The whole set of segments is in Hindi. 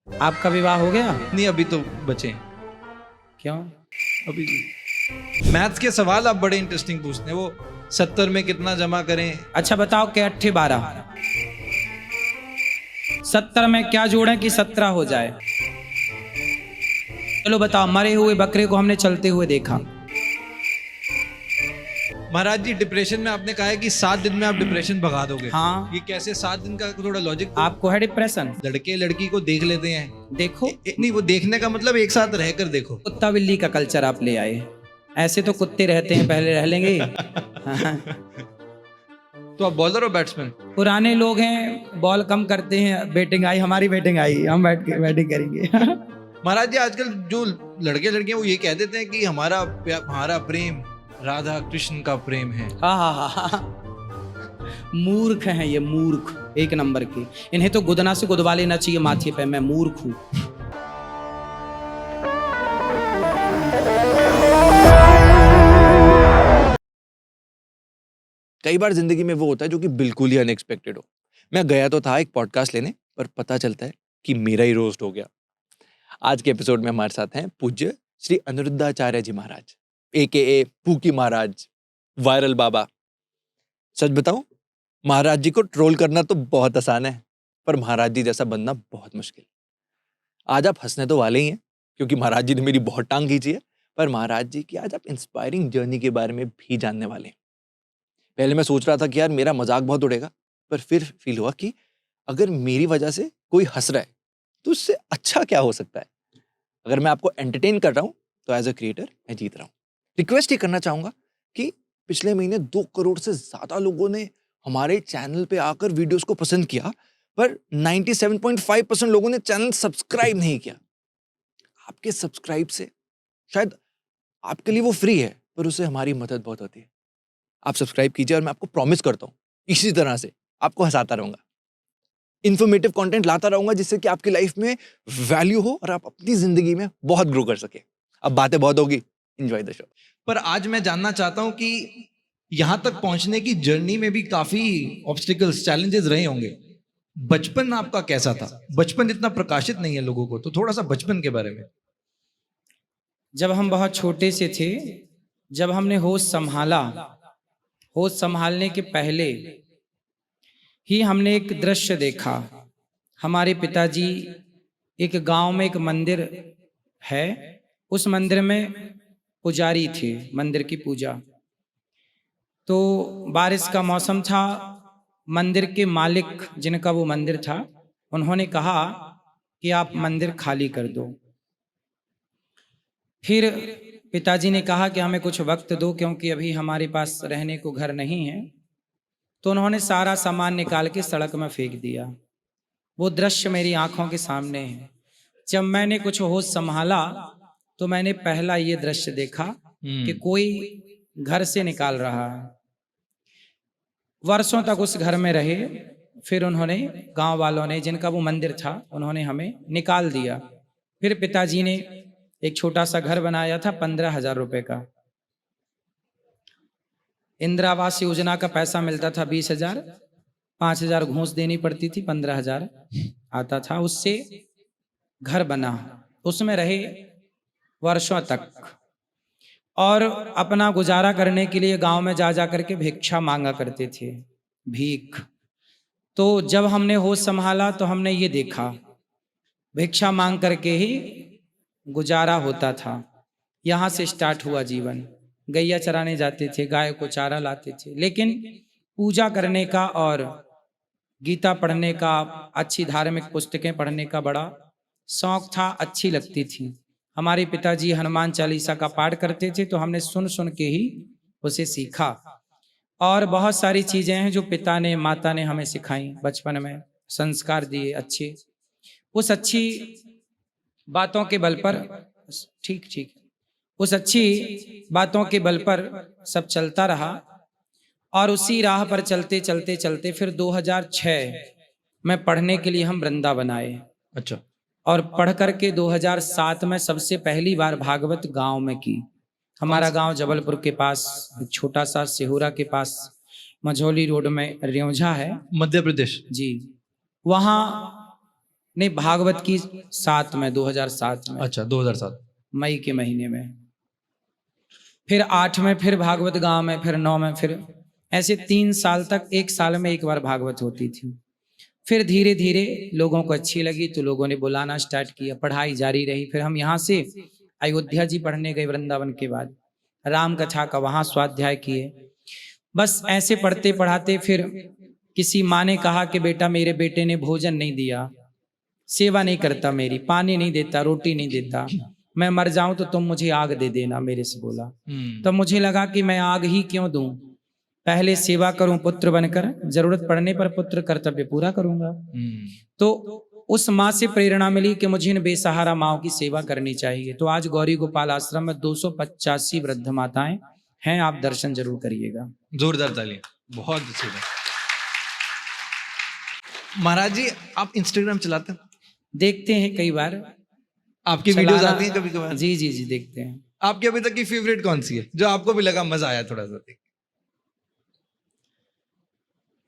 आपका विवाह हो गया? नहीं, अभी तो बचे हैं। क्यों? अभी मैथ्स के सवाल आप बड़े इंटरेस्टिंग पूछते हैं। वो 70 में कितना जमा करें? अच्छा बताओ कि 8 12 70 में क्या जोड़ें कि 17 हो जाए? चलो बताओ। मरे हुए बकरे को हमने चलते हुए देखा। महाराज जी, डिप्रेशन में आपने कहा है कि 7 दिन में आप डिप्रेशन भगा दोगे। हाँ। ये कैसे 7 दिन का थोड़ा लॉजिक तो। आपको है डिप्रेशन? लड़के लड़की को देख लेते हैं। देखो, नहीं, वो देखने का मतलब एक साथ रहकर देखो। कुत्ता बिल्ली का कल्चर आप ले आए। ऐसे तो कुत्ते रहते हैं, पहले रह लेंगे। हाँ। तो आप बॉलर और बैट्समैन? पुराने लोग हैं, बॉल कम करते हैं। बैटिंग आई, हमारी बैटिंग आई, हम बैटिंग करेंगे। महाराज जी, आजकल जो लड़के लड़कियां वो ये कह देते हैं कि हमारा प्रेम राधा कृष्ण का प्रेम है। हाँ हाँ हाँ। मूर्ख हैं ये, मूर्ख एक नंबर के। इन्हें तो गुदना से गुदवा लेना चाहिए माथे पे। मैं मूर्ख हूं। कई बार जिंदगी में वो होता है जो कि बिल्कुल ही अनएक्सपेक्टेड हो। मैं गया तो था एक पॉडकास्ट लेने, पर पता चलता है कि मेरा ही रोस्ट हो गया। आज के एपिसोड में हमारे साथ हैं पूज्य श्री अनिरुद्धाचार्य जी महाराज, AKA पूकी महाराज, वायरल बाबा। सच बताऊं, महाराज जी को ट्रोल करना तो बहुत आसान है, पर महाराज जी जैसा बनना बहुत मुश्किल। आज आप हंसने तो वाले ही हैं, क्योंकि महाराज जी ने मेरी बहुत टांग खींची है, पर महाराज जी की आज आप इंस्पायरिंग जर्नी के बारे में भी जानने वाले हैं। पहले मैं सोच रहा था कि यार मेरा मजाक बहुत उड़ेगा, पर फिर फील हुआ कि अगर मेरी वजह से कोई हंस रहा है तो उससे अच्छा क्या हो सकता है। अगर मैं आपको एंटरटेन कर रहा हूं तो एज अ क्रिएटर मैं जीत रहा हूं। रिक्वेस्ट ये करना चाहूंगा कि पिछले महीने 2 करोड़ से ज्यादा लोगों ने हमारे चैनल पे आकर वीडियोस को पसंद किया, पर 97.5% लोगों ने चैनल सब्सक्राइब नहीं किया। आपके सब्सक्राइब से शायद आपके लिए वो फ्री है, पर उससे हमारी मदद बहुत होती है। आप सब्सक्राइब कीजिए और मैं आपको प्रॉमिस करता हूं इसी तरह से आपको हंसाता रहूंगा, इन्फॉर्मेटिव कंटेंट लाता रहूंगा, जिससे कि आपकी लाइफ में वैल्यू हो और आप अपनी जिंदगी में बहुत ग्रो कर सके। अब बातें बहुत होगी, एंजॉय द शो। पर आज मैं जानना चाहता हूं कि यहां तक पहुंचने की जर्नी में भी काफी ऑब्स्टिकल्स, चैलेंजेस रहे होंगे। बचपन आपका कैसा था? बचपन इतना प्रकाशित नहीं है लोगों को, तो थोड़ा सा बचपन के बारे में। जब हम बहुत छोटे से थे, जब हमने होश संभाला, होश संभालने के पहले ही हमने एक दृश्य देखा। हमारे पिताजी, एक गांव में एक मंदिर है, उस मंदिर में पुजारी थे, मंदिर की पूजा। तो बारिश का मौसम था। मंदिर के मालिक, जिनका वो मंदिर था, उन्होंने कहा कि आप मंदिर खाली कर दो। फिर पिताजी ने कहा कि हमें कुछ वक्त दो, क्योंकि अभी हमारे पास रहने को घर नहीं है। तो उन्होंने सारा सामान निकाल के सड़क में फेंक दिया। वो दृश्य मेरी आंखों के सामने है। जब मैंने कुछ होश संभाला तो मैंने पहला ये दृश्य देखा कि कोई घर से निकाल रहा है। वर्षों तक उस घर में रहे। फिर उन्होंने, गांव वालों ने, जिनका वो मंदिर था, उन्होंने हमें निकाल दिया। फिर पिताजी ने एक छोटा सा घर बनाया था 15,000 रुपए का। इंदिरा आवास योजना का पैसा मिलता था 20,000, 5,000 घूस देनी पड़ती थी, 15,000 आता था। उससे घर बना, उसमें रहे वर्षों तक। और अपना गुजारा करने के लिए गांव में जा जा करके भिक्षा मांगा करते थे, भीख। तो जब हमने होश संभाला तो हमने ये देखा, भिक्षा मांग करके ही गुजारा होता था। यहाँ से स्टार्ट हुआ जीवन। गैया चराने जाते थे, गाय को चारा लाते थे, लेकिन पूजा करने का और गीता पढ़ने का, अच्छी धार्मिक पुस्तकें पढ़ने का बड़ा शौक था, अच्छी लगती थी। हमारे पिताजी हनुमान चालीसा का पाठ करते थे, तो हमने सुन सुन के ही उसे सीखा। और बहुत सारी चीजें हैं जो पिता ने, माता ने हमें सिखाई, बचपन में संस्कार दिए अच्छे। उस अच्छी बातों के बल पर, ठीक ठीक, उस अच्छी बातों के बल पर सब चलता रहा। और उसी राह पर चलते चलते चलते फिर 2006 में पढ़ने के लिए हम वृंदावन आए। अच्छा। और पढ़ करके 2007 में सबसे पहली बार भागवत गांव में की। हमारा गांव जबलपुर के पास, एक छोटा सा सिहोरा के पास, मझौली रोड में रेवझा है, मध्य प्रदेश। जी। वहाँ नहीं, भागवत की 7 में, 2007 में, अच्छा 2007। मई के महीने में। फिर 8 में फिर भागवत गांव में, फिर 9 में, फिर ऐसे 3 साल तक, 1 साल में 1 बार भागवत होती थी। फिर धीरे धीरे लोगों को अच्छी लगी तो लोगों ने बुलाना स्टार्ट किया, पढ़ाई जारी रही। फिर हम यहाँ से अयोध्या जी पढ़ने गए वृंदावन के बाद, राम कथा का वहाँ स्वाध्याय किए। बस ऐसे पढ़ते पढ़ाते फिर किसी माँ ने कहा कि बेटा मेरे बेटे ने भोजन नहीं दिया, सेवा नहीं करता मेरी, पानी नहीं देता, रोटी नहीं देता, मैं मर जाऊं तो तुम मुझे आग दे देना, मेरे से बोला। तब मुझे लगा कि मैं आग ही क्यों दूं, पहले सेवा करूं पुत्र बनकर, जरूरत पड़ने पर पुत्र कर्तव्य पूरा करूंगा। तो उस माँ से प्रेरणा मिली कि मुझे इन बेसहारा माओ की सेवा करनी चाहिए। तो आज गौरी गोपाल आश्रम में 285 वृद्ध माताएं हैं, आप दर्शन जरूर करिएगा। जोरदार तालियां, बहुत अच्छी बात। महाराज जी आप इंस्टाग्राम चलाते हैं? देखते हैं कई बार, आपकी वीडियोस चलाना- आती हैं कभी कभार? जी जी जी देखते हैं। आपकी अभी तक की फेवरेट कौन सी है जो आपको भी लगा मजा आया थोड़ा सा देख?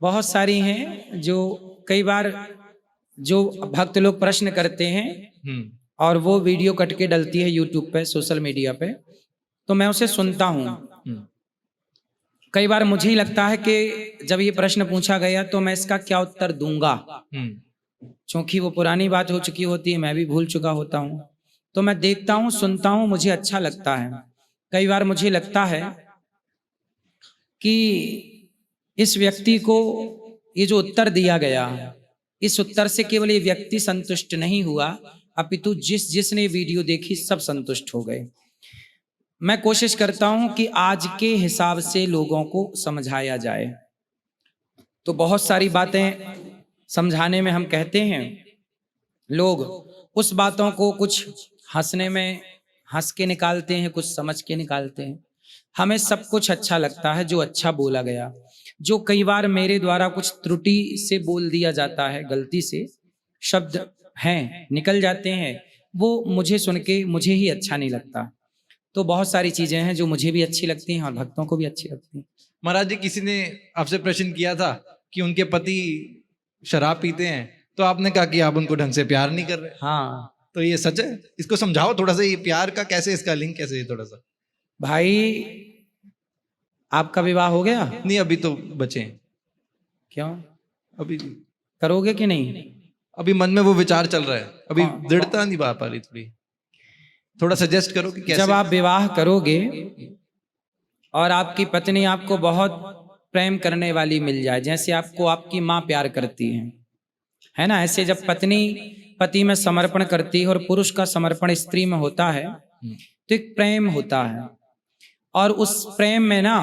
बहुत सारी हैं जो कई बार जो भक्त लोग प्रश्न करते हैं और वो वीडियो कट के डलती है यूट्यूब पे, सोशल मीडिया पे, तो मैं उसे सुनता हूँ। कई बार मुझे ही लगता है कि जब ये प्रश्न पूछा गया तो मैं इसका क्या उत्तर दूंगा, क्योंकि वो पुरानी बात हो चुकी होती है, मैं भी भूल चुका होता हूँ। तो मैं देखता हूँ, सुनता हूँ, मुझे अच्छा लगता है। कई बार मुझे लगता है कि इस व्यक्ति को ये जो उत्तर दिया गया, इस उत्तर से केवल ये व्यक्ति संतुष्ट नहीं हुआ, अपितु जिसने वीडियो देखी सब संतुष्ट हो गए। मैं कोशिश करता हूं कि आज के हिसाब से लोगों को समझाया जाए। तो बहुत सारी बातें समझाने में हम कहते हैं, लोग उस बातों को कुछ हंसने में हंस के निकालते हैं, कुछ समझ के निकालते हैं। हमें सब कुछ अच्छा लगता है जो अच्छा बोला गया। जो कई बार मेरे द्वारा कुछ त्रुटि से बोल दिया जाता है, गलती से शब्द हैं निकल जाते हैं, वो मुझे सुन के मुझे ही अच्छा नहीं लगता। तो बहुत सारी चीजें हैं जो मुझे भी अच्छी लगती हैं और भक्तों को भी अच्छी लगती हैं। महाराज जी किसी ने आपसे प्रश्न किया था कि उनके पति शराब पीते हैं, तो आपने कहा कि आप उनको ढंग से प्यार नहीं कर रहे। हाँ तो ये सच है? इसको समझाओ थोड़ा सा, ये प्यार का कैसे, इसका लिंक कैसे है थोड़ा सा। भाई, आपका विवाह हो गया? नहीं अभी तो बचे हैं। क्यों? अभी करोगे कि नहीं? अभी मन में वो विचार चल रहा है, अभी हाँ। दृढ़ता नहीं पा रही थोड़ी। थोड़ा सजेस्ट करो कि कैसे। जब आप विवाह करोगे और आपकी पत्नी आपको बहुत प्रेम करने वाली मिल जाए, जैसे आपको आपकी माँ प्यार करती है ना, ऐसे जब पत्नी पति में समर्पण करती है और पुरुष का समर्पण स्त्री में होता है तो एक प्रेम होता है। और उस प्रेम में ना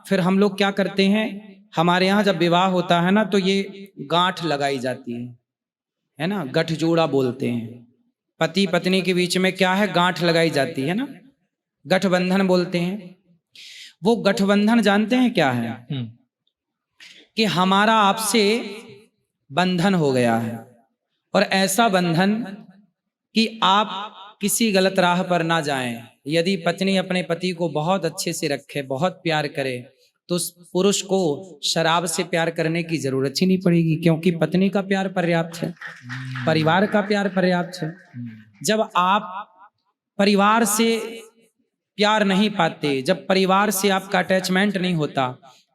फिर हम लोग क्या करते हैं, हमारे यहाँ जब विवाह होता है ना तो ये गांठ लगाई जाती है ना, गठजोड़ा बोलते हैं। पति पत्नी के बीच में क्या है, गांठ लगाई जाती है ना, गठबंधन बोलते हैं। वो गठबंधन जानते हैं क्या है? कि हमारा आपसे बंधन हो गया है, और ऐसा बंधन कि आप किसी गलत राह पर ना जाएं। यदि पत्नी अपने पति को बहुत अच्छे से रखे, बहुत प्यार करे, तो उस पुरुष को शराब से प्यार करने की जरूरत ही नहीं पड़ेगी, क्योंकि पत्नी का प्यार पर्याप्त है, परिवार का प्यार पर्याप्त है। जब आप परिवार से प्यार नहीं पाते, जब परिवार से आपका अटैचमेंट नहीं होता,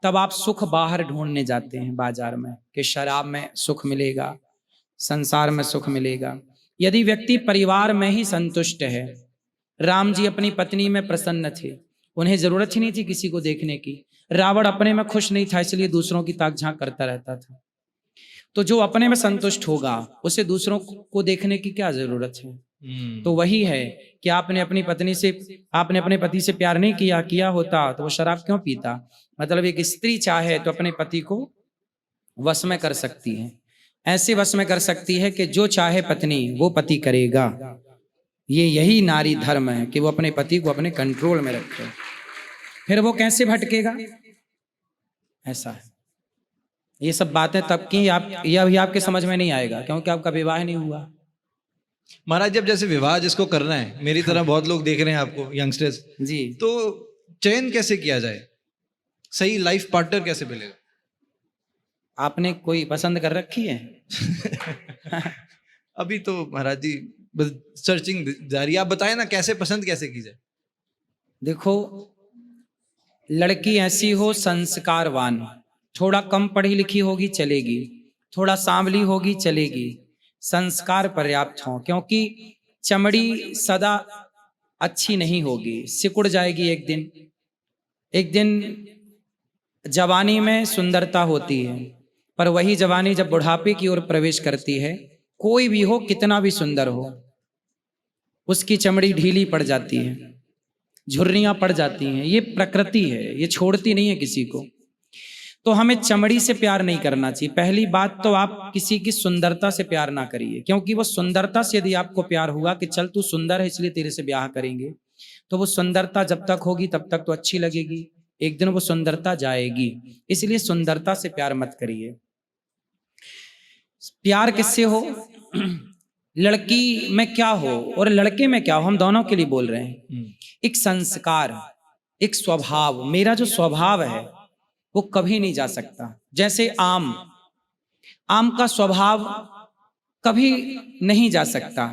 तब आप सुख बाहर ढूंढने जाते हैं बाजार में कि शराब में सुख मिलेगा, संसार में सुख मिलेगा। यदि व्यक्ति परिवार में ही संतुष्ट है, राम जी अपनी पत्नी में प्रसन्न थे, उन्हें जरूरत ही नहीं थी किसी को देखने की। रावण अपने में खुश नहीं था, इसलिए दूसरों की ताक झांक करता रहता था। तो जो अपने में संतुष्ट होगा उसे दूसरों को देखने की क्या जरूरत है? तो वही है कि आपने अपनी अपने पति से प्यार नहीं किया होता तो वो शराब क्यों पीता? मतलब एक स्त्री चाहे तो अपने पति को वश में कर सकती है, ऐसे वश में कर सकती है कि जो चाहे पत्नी वो पति करेगा। यही नारी धर्म है कि वो अपने पति को अपने कंट्रोल में रखे, फिर वो कैसे भटकेगा? ऐसा है। ये सब बातें तब की यह भी आपके समझ में नहीं आएगा क्योंकि आपका विवाह नहीं हुआ। महाराज जब जैसे विवाह जिसको करना है, मेरी तरह बहुत लोग देख रहे हैं आपको, यंगस्टर्स जी, तो चयन कैसे किया जाए, सही लाइफ पार्टनर कैसे मिलेगा? आपने कोई पसंद कर रखी है? अभी तो महाराज जी बस सर्चिंग जारी है। आप बताएं ना कैसे पसंद कैसे की जाए। देखो, लड़की ऐसी हो संस्कारवान, थोड़ा कम पढ़ी लिखी होगी चलेगी, थोड़ा सांवली होगी चलेगी, संस्कार पर्याप्त हो, क्योंकि चमड़ी सदा अच्छी नहीं होगी, सिकुड़ जाएगी एक दिन। एक दिन जवानी में सुंदरता होती है, पर वही जवानी जब बुढ़ापे की ओर प्रवेश करती है, कोई भी हो कितना भी सुंदर हो, उसकी चमड़ी ढीली पड़ जाती है, झुर्रियां पड़ जाती हैं। ये प्रकृति है, ये छोड़ती नहीं है किसी को। तो हमें चमड़ी से प्यार नहीं करना चाहिए। पहली बात तो आप किसी की सुंदरता से प्यार ना करिए, क्योंकि वो सुंदरता से यदि आपको प्यार हुआ कि चल तू सुंदर है इसलिए तेरे से ब्याह करेंगे, तो वो सुंदरता जब तक होगी तब तक तो अच्छी लगेगी, एक दिन वो सुंदरता जाएगी। इसलिए सुंदरता से प्यार मत करिए। प्यार किससे हो? लड़की में क्या हो और लड़के में क्या हो, हम दोनों के लिए बोल रहे हैं। एक संस्कार, एक स्वभाव। मेरा जो स्वभाव है वो कभी नहीं जा सकता। जैसे आम का स्वभाव कभी नहीं जा सकता।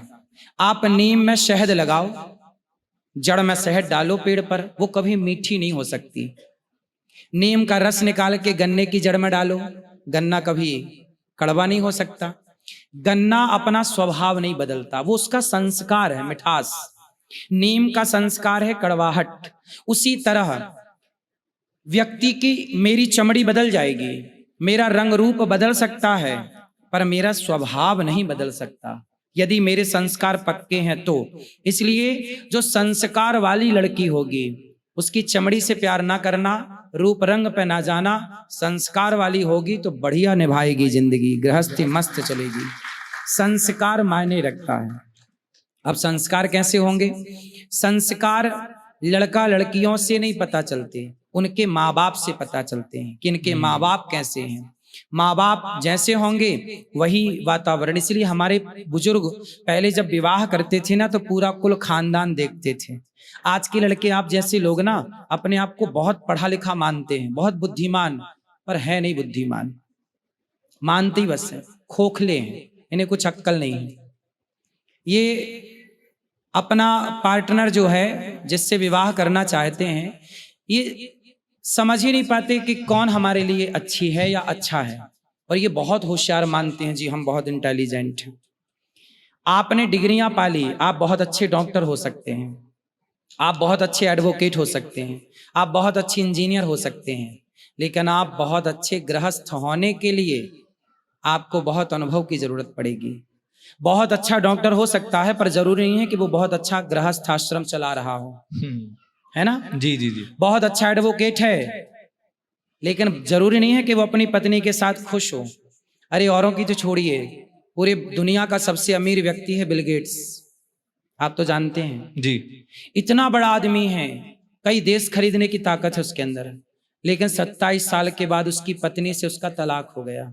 आप नीम में शहद लगाओ, जड़ में शहद डालो पेड़ पर, वो कभी मीठी नहीं हो सकती। नीम का रस निकाल के गन्ने की जड़ में डालो, गन्ना कभी कड़वा नहीं हो सकता। गन्ना अपना स्वभाव नहीं बदलता, वो उसका संस्कार है मिठास। नीम का संस्कार है कड़वाहट। उसी तरह व्यक्ति की मेरी चमड़ी बदल जाएगी, मेरा रंग रूप बदल सकता है, पर मेरा स्वभाव नहीं बदल सकता यदि मेरे संस्कार पक्के हैं तो। इसलिए जो संस्कार वाली लड़की होगी उसकी चमड़ी से प्यार ना करना, रूप रंग पे ना जाना। संस्कार वाली होगी तो बढ़िया निभाएगी जिंदगी, गृहस्थी मस्त चलेगी। संस्कार मायने रखता है। अब संस्कार कैसे होंगे? संस्कार लड़का लड़कियों से नहीं पता चलते, उनके माँ बाप से पता चलते हैं कि इनके माँ बाप कैसे हैं। माँ बाप जैसे होंगे वही वातावरण। इसलिए हमारे बुजुर्ग पहले जब विवाह करते थे ना तो पूरा कुल खानदान देखते थे। आज के लड़के आप जैसे लोग ना अपने आप को बहुत पढ़ा लिखा मानते हैं, बहुत बुद्धिमान, पर है नहीं बुद्धिमान, मानते ही बस है, खोखले हैं, इन्हें कुछ अक्ल नहीं है। ये अपना पार्टनर जो है जिससे विवाह करना चाहते हैं, ये समझ ही नहीं पाते कि कौन हमारे लिए अच्छी है या अच्छा है, और ये बहुत होशियार मानते हैं जी हम बहुत इंटेलिजेंट हैं। आपने डिग्रियां पाली, आप बहुत अच्छे डॉक्टर हो सकते हैं, आप बहुत अच्छे एडवोकेट हो सकते हैं, आप बहुत अच्छे इंजीनियर हो सकते हैं, लेकिन आप बहुत अच्छे गृहस्थ होने के लिए आपको बहुत अनुभव की जरूरत पड़ेगी। बहुत अच्छा डॉक्टर हो सकता है पर जरूरी नहीं है कि वो बहुत अच्छा गृहस्थ आश्रम चला रहा हो, है ना? जी जी जी। बहुत अच्छा एडवोकेट है लेकिन जरूरी नहीं है कि वो अपनी पत्नी के साथ खुश हो। अरे औरों की तो छोड़िए, पूरी दुनिया का सबसे अमीर व्यक्ति है बिल गेट्स, आप तो जानते हैं जी। इतना बड़ा आदमी है, कई देश खरीदने की ताकत है उसके अंदर, लेकिन 27 साल के बाद उसकी पत्नी से उसका तलाक हो गया।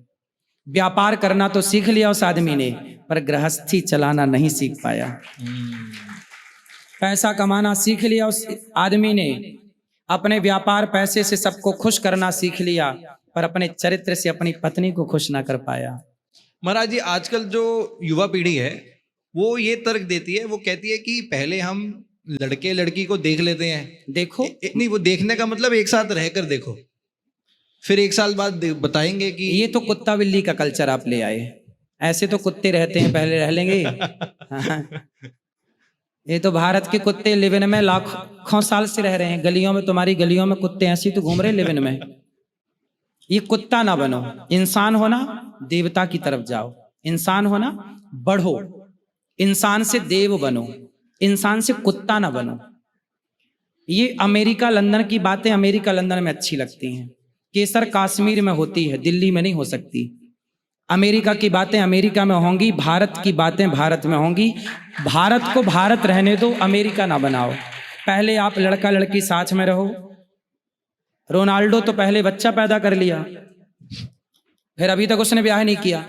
व्यापार करना तो सीख लिया उस आदमी ने, पर गृहस्थी चलाना नहीं सीख पाया। पैसा कमाना सीख लिया उस आदमी ने, अपने व्यापार पैसे से सबको खुश करना सीख लिया, पर अपने चरित्र से अपनी पत्नी को खुश ना कर पाया। महाराज जी आजकल जो युवा पीढ़ी है वो ये तर्क देती है, वो कहती है कि पहले हम लड़के लड़की को देख लेते हैं। देखो नहीं, वो देखने का मतलब एक साथ रहकर देखो, फिर एक साल बाद बताएंगे कि ये तो कुत्ता बिल्ली का कल्चर आप ले आए। ऐसे तो कुत्ते रहते हैं, पहले रह लेंगे। हाँ। ये तो भारत के कुत्ते लिव इन में लाखों साल से रह रहे हैं। गलियों में, तुम्हारी गलियों में कुत्ते ऐसे तो घूम रहे लिव इन में। ये कुत्ता ना बनो, इंसान होना, देवता की तरफ जाओ। इंसान होना, बढ़ो, इंसान से देव बनो, इंसान से कुत्ता ना बनो। ये अमेरिका लंदन की बातें अमेरिका लंदन में अच्छी लगती हैं, केसर कश्मीर में होती है, दिल्ली में नहीं हो सकती। अमेरिका की बातें अमेरिका में होंगी, भारत की बातें भारत में होंगी। भारत को भारत रहने दो, अमेरिका ना बनाओ। पहले आप लड़का लड़की साथ में रहो। रोनाल्डो तो पहले बच्चा पैदा कर लिया, फिर अभी तक उसने ब्याह नहीं किया,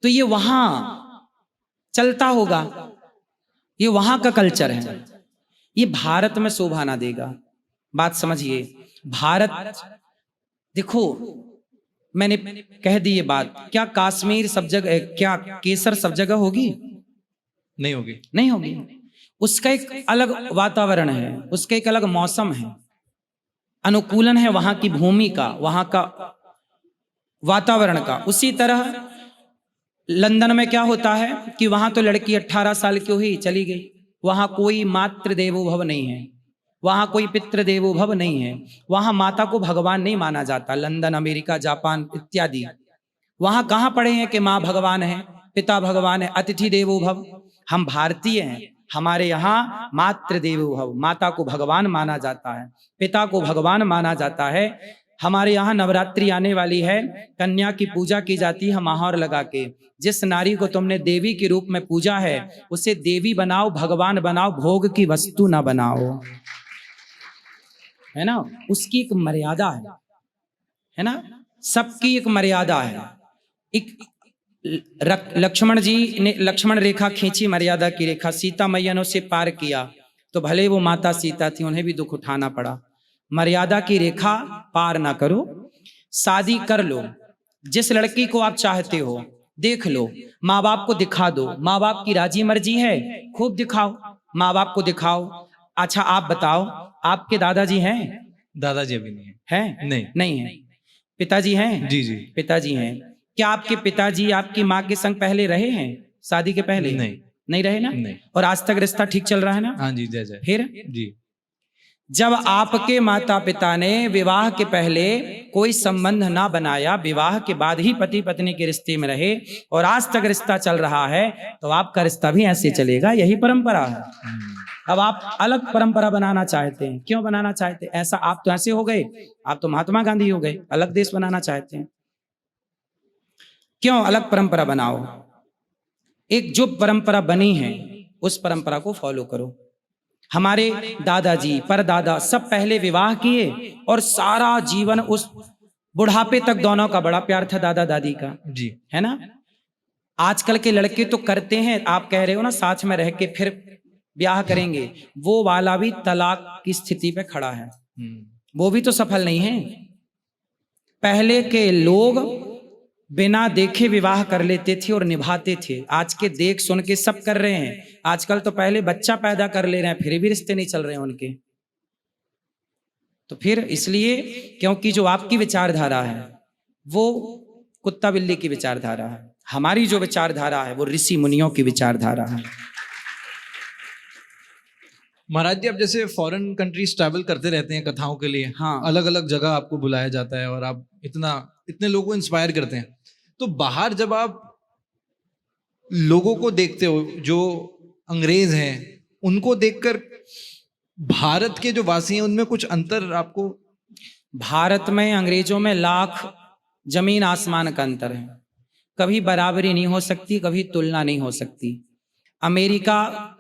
तो ये वहां चलता होगा, ये वहां का कल्चर है। ये भारत में शोभा ना देगा। बात समझिए। भारत देखो, मैंने कह दी ये बात, क्या कश्मीर सब जगह, क्या केसर सब जगह होगी? नहीं होगी। नहीं होगी। उसका एक अलग वातावरण है, उसका एक अलग मौसम है, अनुकूलन है वहां की भूमि का, वहां का वातावरण का। उसी तरह लंदन में क्या होता है कि वहां तो लड़की 18 साल की हुई चली गई, वहां कोई मातृ देवो भव नहीं है, वहां कोई पितृ देवो भव नहीं है, वहां माता को भगवान नहीं माना जाता। लंदन, अमेरिका, जापान इत्यादि, वहां कहां पढ़े हैं कि माँ भगवान है, पिता भगवान है, अतिथि देवो भव। हम भारतीय हैं, हमारे यहाँ मातृ देवो भव, माता को भगवान माना जाता है, पिता को भगवान माना जाता है। हमारे यहाँ नवरात्रि आने वाली है, कन्या की पूजा की जाती है महावर लगा के। जिस नारी को तुमने देवी के रूप में पूजा है, उसे देवी बनाओ, भगवान बनाओ, भोग की वस्तु ना बनाओ, है ना। उसकी एक मर्यादा है ना, सबकी एक मर्यादा है। एक लक्ष्मण जी ने लक्ष्मण रेखा खींची, मर्यादा की रेखा, सीता मैया ने उसे पार किया, तो भले वो माता सीता थी, उन्हें भी दुख उठाना पड़ा। मर्यादा की रेखा पार ना करो, शादी कर लो, जिस लड़की को आप चाहते हो देख लो, माँ बाप को दिखा दो, माँ बाप की राजी मर्जी है खूब दिखाओ, माँ बाप को दिखाओ। अच्छा आप बताओ, आपके दादाजी हैं? दादाजी अभी नहीं हैं? नहीं। नहीं है। पिताजी हैं? जी जी। पिताजी हैं। क्या आपके पिताजी आपकी माँ के संग पहले रहे हैं, शादी के पहले? नहीं। नहीं रहे ना? नहीं। और आज तक रिश्ता ठीक चल रहा है ना? हाँ जी, जय जय। फिर जी, जब आपके माता पिता ने विवाह के पहले कोई संबंध ना बनाया, विवाह के बाद ही पति पत्नी के रिश्ते में रहे और आज तक रिश्ता चल रहा है, तो आपका रिश्ता भी ऐसे चलेगा, यही परंपरा है। अब आप अलग परंपरा बनाना चाहते हैं, क्यों बनाना चाहते हैं ऐसा? आप तो ऐसे हो गए, आप तो महात्मा गांधी हो गए, अलग देश बनाना चाहते हैं, क्यों अलग परंपरा बनाओ? एक जो परंपरा बनी है उस परंपरा को फॉलो करो। हमारे दादाजी परदादा सब पहले विवाह किए और सारा जीवन उस बुढ़ापे तक दोनों का बड़ा प्यार था, दादा दादी का, जी, है ना। आजकल के लड़के तो करते हैं, आप कह रहे हो ना साथ में रह के फिर ब्याह करेंगे, वो वाला भी तलाक की स्थिति पे खड़ा है, वो भी तो सफल नहीं है। पहले के लोग बिना देखे विवाह कर लेते थे और निभाते थे, आज के देख सुन के सब कर रहे हैं। आजकल तो पहले बच्चा पैदा कर ले रहे हैं, फिर भी रिश्ते नहीं चल रहे हैं उनके। तो फिर इसलिए क्योंकि जो आपकी विचारधारा है वो कुत्ता बिल्ली की विचारधारा है, हमारी जो विचारधारा है वो ऋषि मुनियों की विचारधारा है। महाराज जी, आप जैसे फॉरेन कंट्रीज ट्रैवल करते रहते हैं कथाओं के लिए, हाँ। अलग अलग जगह आपको बुलाया जाता है और आप इतने लोगों को इंस्पायर करते हैं, तो बाहर जब आप लोगों को देखते हो जो अंग्रेज हैं, उनको देखकर भारत के जो वासी हैं उनमें कुछ अंतर आपको? भारत में अंग्रेजों में लाख जमीन आसमान का अंतर है, कभी बराबरी नहीं हो सकती, कभी तुलना नहीं हो सकती। अमेरिका,